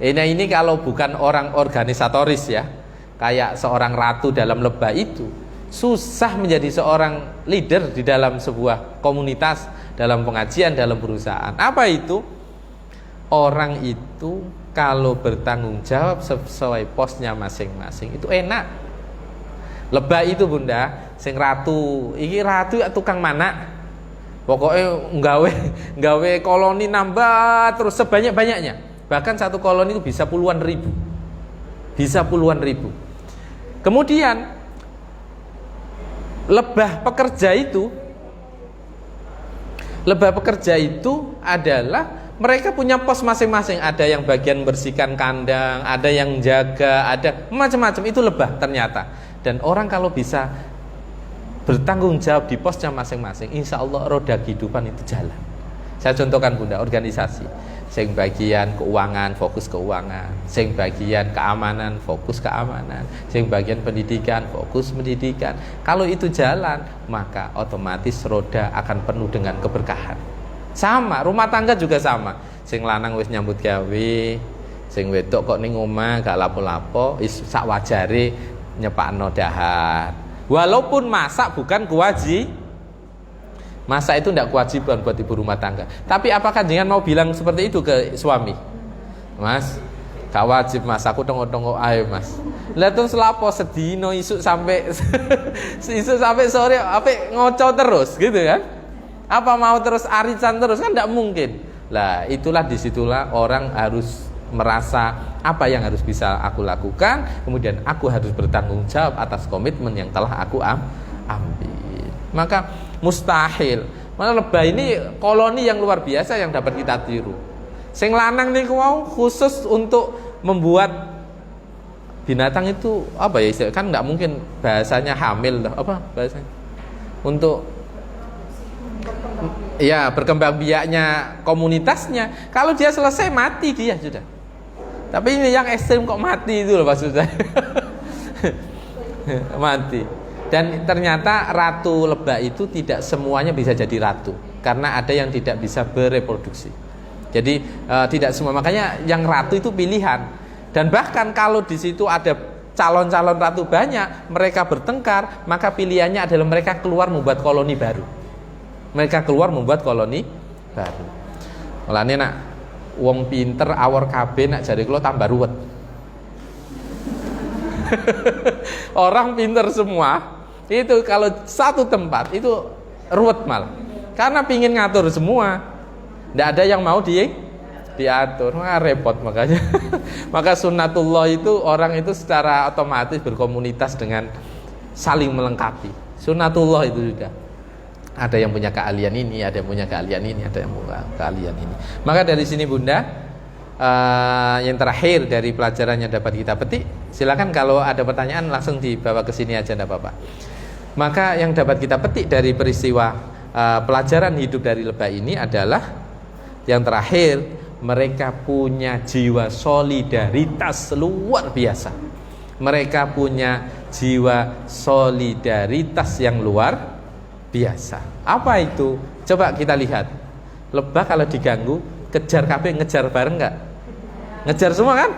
Ini kalau bukan orang organisatoris ya, kayak seorang ratu dalam lebah itu, susah menjadi seorang leader di dalam sebuah komunitas, dalam pengajian, dalam perusahaan. Apa itu? Orang itu kalau bertanggung jawab sesuai posnya masing-masing itu enak. Lebah itu bunda, sing ratu, iki ratu ya tukang mana? Pokoknya nggawe koloni nambah terus sebanyak-banyaknya. Bahkan satu koloni itu bisa puluhan ribu. Kemudian lebah pekerja itu adalah mereka punya pos masing-masing. Ada yang bagian bersihkan kandang, ada yang jaga, ada macam-macam. Itu lebah ternyata. Dan orang kalau bisa bertanggung jawab di posnya masing-masing, insya Allah roda kehidupan itu jalan. Saya contohkan bunda, organisasi sing bagian keuangan fokus keuangan, sing bagian keamanan fokus keamanan, sing bagian pendidikan fokus pendidikan. Kalau itu jalan, maka otomatis roda akan penuh dengan keberkahan. Sama, rumah tangga juga sama. Sing lanang wis nyambut gawe, sing wedok kok ning omah gak lapo-lapo, sak wajare nyepakno dahar. Walaupun masak bukan masak itu tidak kewajiban buat ibu rumah tangga. Tapi apakah jangan mau bilang seperti itu ke suami? Mas, gak wajib mas, aku tongok-tongok ayo mas. Lah terus lapo sedino isuk sampai sore apa ngoco terus gitu kan? Apa mau terus arisan terus kan tidak mungkin. Lah itulah disitulah orang harus merasa apa yang harus bisa aku lakukan, kemudian aku harus bertanggung jawab atas komitmen yang telah aku ambil. Maka mustahil. Mana lebah ini koloni yang luar biasa yang dapat kita tiru. Sing lanang niku mau khusus untuk membuat binatang itu apa ya istilah, kan nggak mungkin bahasanya hamil apa bahasanya untuk ya berkembang biaknya komunitasnya. Kalau dia selesai mati dia sudah. Tapi ini yang ekstrim kok mati itu loh maksud saya. Mati. Dan ternyata ratu lebah itu tidak semuanya bisa jadi ratu, karena ada yang tidak bisa bereproduksi. Jadi tidak semua, makanya yang ratu itu pilihan. Dan bahkan kalau di situ ada calon-calon ratu banyak, mereka bertengkar, maka pilihannya adalah mereka keluar membuat koloni baru. Mulane nak wong pinter awor kabeh nak jare kula tambah ruwet. Orang pinter semua itu kalau satu tempat itu ruwet malah, karena pingin ngatur semua, tidak ada yang mau diatur, repot makanya. Maka sunnatullah itu orang itu secara otomatis berkomunitas dengan saling melengkapi. Sunnatullah itu sudah. Ada yang punya keahlian ini, ada yang punya keahlian ini, ada yang punya keahlian ini. Maka dari sini bunda, yang terakhir dari pelajaran yang dapat kita petik, silakan kalau ada pertanyaan langsung dibawa ke sini aja, enggak apa-apa. Maka yang dapat kita petik dari peristiwa pelajaran hidup dari lebah ini adalah yang terakhir, mereka punya jiwa solidaritas luar biasa. Mereka punya jiwa solidaritas yang luar biasa. Apa itu? Coba kita lihat. Lebah kalau diganggu, kejar kabeh, ngejar bareng nggak? Ngejar semua kan?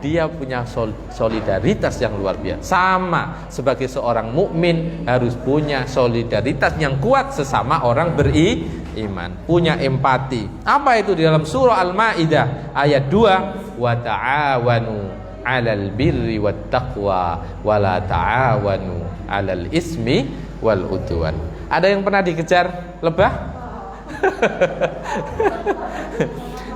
Dia punya solidaritas yang luar biasa. Sama sebagai seorang mukmin harus punya solidaritas yang kuat sesama orang beriman, punya empati. Apa itu di dalam surah Al-Maidah ayat 2? Wa ta'awanu 'alal birri wat taqwa wa la ta'awanu 'alal ismi wal udwan. Ada yang pernah dikejar lebah?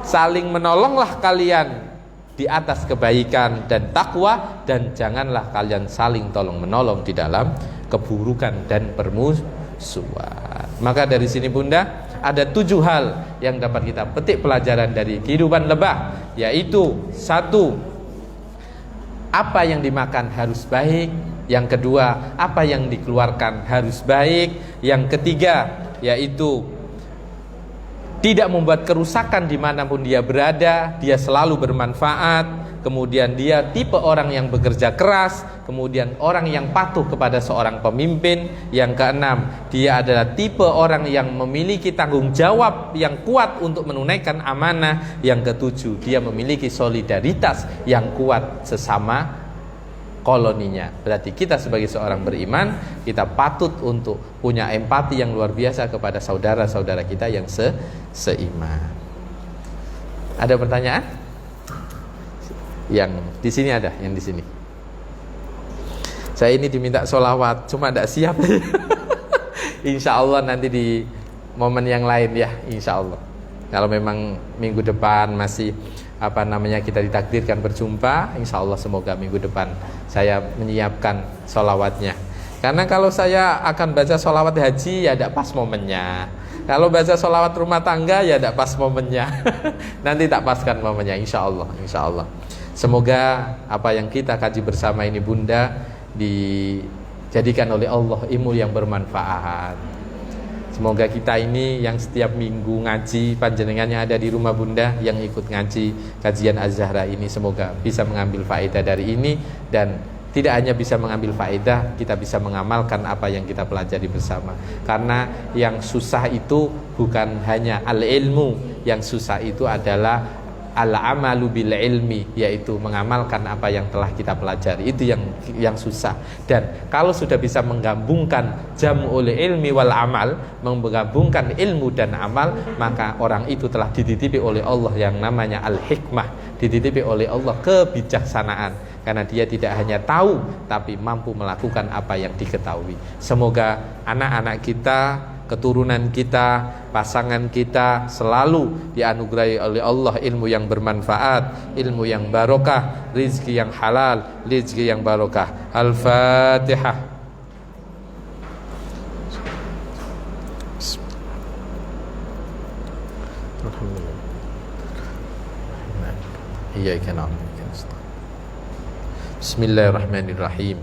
Saling menolonglah kalian di atas kebaikan dan takwa, dan janganlah kalian saling tolong menolong di dalam keburukan dan permusuhan. Maka dari sini Bunda, ada 7 hal yang dapat kita petik pelajaran dari kehidupan lebah, yaitu 1, apa yang dimakan harus baik. Yang kedua, apa yang dikeluarkan harus baik. Yang ketiga, yaitu tidak membuat kerusakan dimanapun dia berada, dia selalu bermanfaat. Kemudian dia tipe orang yang bekerja keras. Kemudian orang yang patuh kepada seorang pemimpin. Yang keenam, dia adalah tipe orang yang memiliki tanggung jawab yang kuat untuk menunaikan amanah. Yang ketujuh, dia memiliki solidaritas yang kuat sesama koloninya. Berarti kita sebagai seorang beriman, kita patut untuk punya empati yang luar biasa kepada saudara-saudara kita yang seiman. Ada pertanyaan? Yang di sini ada, yang di sini. Saya ini diminta sholawat, cuma tidak siap. Insya Allah nanti di momen yang lain ya, insya Allah. Kalau memang minggu depan masih kita ditakdirkan berjumpa, insya Allah semoga minggu depan saya menyiapkan sholawatnya. Karena kalau saya akan baca sholawat haji ya tidak pas momennya. Kalau baca sholawat rumah tangga ya tidak pas momennya. Nanti tak paskan momennya, insya Allah, insya Allah. Semoga apa yang kita kaji bersama ini Bunda dijadikan oleh Allah ilmu yang bermanfaat. Semoga kita ini yang setiap minggu ngaji, panjenengannya ada di rumah Bunda yang ikut ngaji kajian Az-Zahra ini, semoga bisa mengambil faedah dari ini, dan tidak hanya bisa mengambil faedah, kita bisa mengamalkan apa yang kita pelajari bersama. Karena yang susah itu bukan hanya al-ilmu, yang susah itu adalah al-amalu bil ilmi, yaitu mengamalkan apa yang telah kita pelajari. Itu yang susah. Dan kalau sudah bisa menggabungkan jam'ul ilmi wal amal, menggabungkan ilmu dan amal, maka orang itu telah dititipi oleh Allah yang namanya al-hikmah, dititipi oleh Allah kebijaksanaan. Karena dia tidak hanya tahu, tapi mampu melakukan apa yang diketahui. Semoga anak-anak kita, keturunan kita, pasangan kita selalu dianugerahi oleh Allah ilmu yang bermanfaat, ilmu yang barokah, rizki yang halal, rizki yang barokah. Al-Fatihah. Iyyaka na'budu wa iyyaka nasta'in. Bismillahirrahmanirrahim.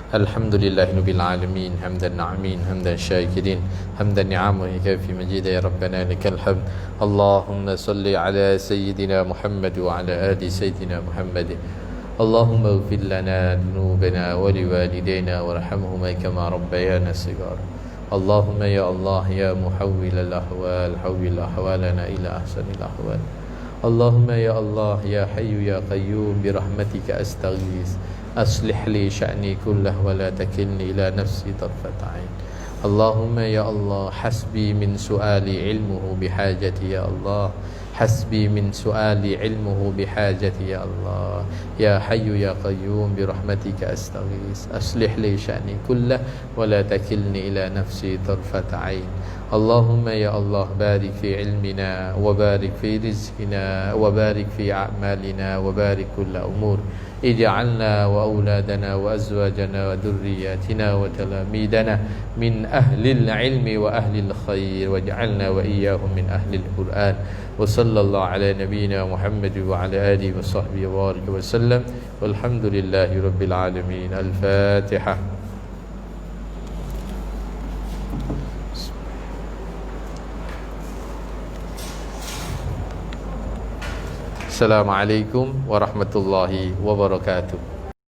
Alhamdulillahi rabbil alamin, hamdan na'amin, hamdan syakirin, hamdan ni'amuhu kafi majida ya rabbana lakal hamd. Allahumma salli ala sayyidina Muhammad wa ala ali sayyidina Muhammad. Allahumma ighfir lana dhunubana wa liwalidayna warhamhuma kama rabbayana shighara. Allahumma ya Allah ya muhawwil al-ahwal, hawwil ahwalana ila ahsanil ahwal. Allahumma ya Allah ya hayyu ya qayyum bi rahmatika astaghis. أصلح لي شأني كله ولا تكلني إلى نفسي طرفة عين. اللهم يا الله حسبي من سؤالي علمه بحاجتي يا الله، حسبي من سؤالي علمه بحاجتي يا الله، يا حي يا قيوم برحمتك أستغيث. أصلح لي شأني كله ولا تكلني إلى نفسي طرفة عين. اللهم يا الله بارك في علمنا وبارك في رزقنا وبارك في أعمالنا وبارك كل أمور. اجعلنا وأولادنا وأزواجنا وذرياتنا وتلاميذنا من أهل العلم وأهل الخير، واجعلنا وإياهم من أهل القرآن. وصلى الله على نبينا محمد وعلى آله وصحبه وبارك وسلم، والحمد لله رب العالمين. الفاتحة. Assalamualaikum warahmatullahi wabarakatuh.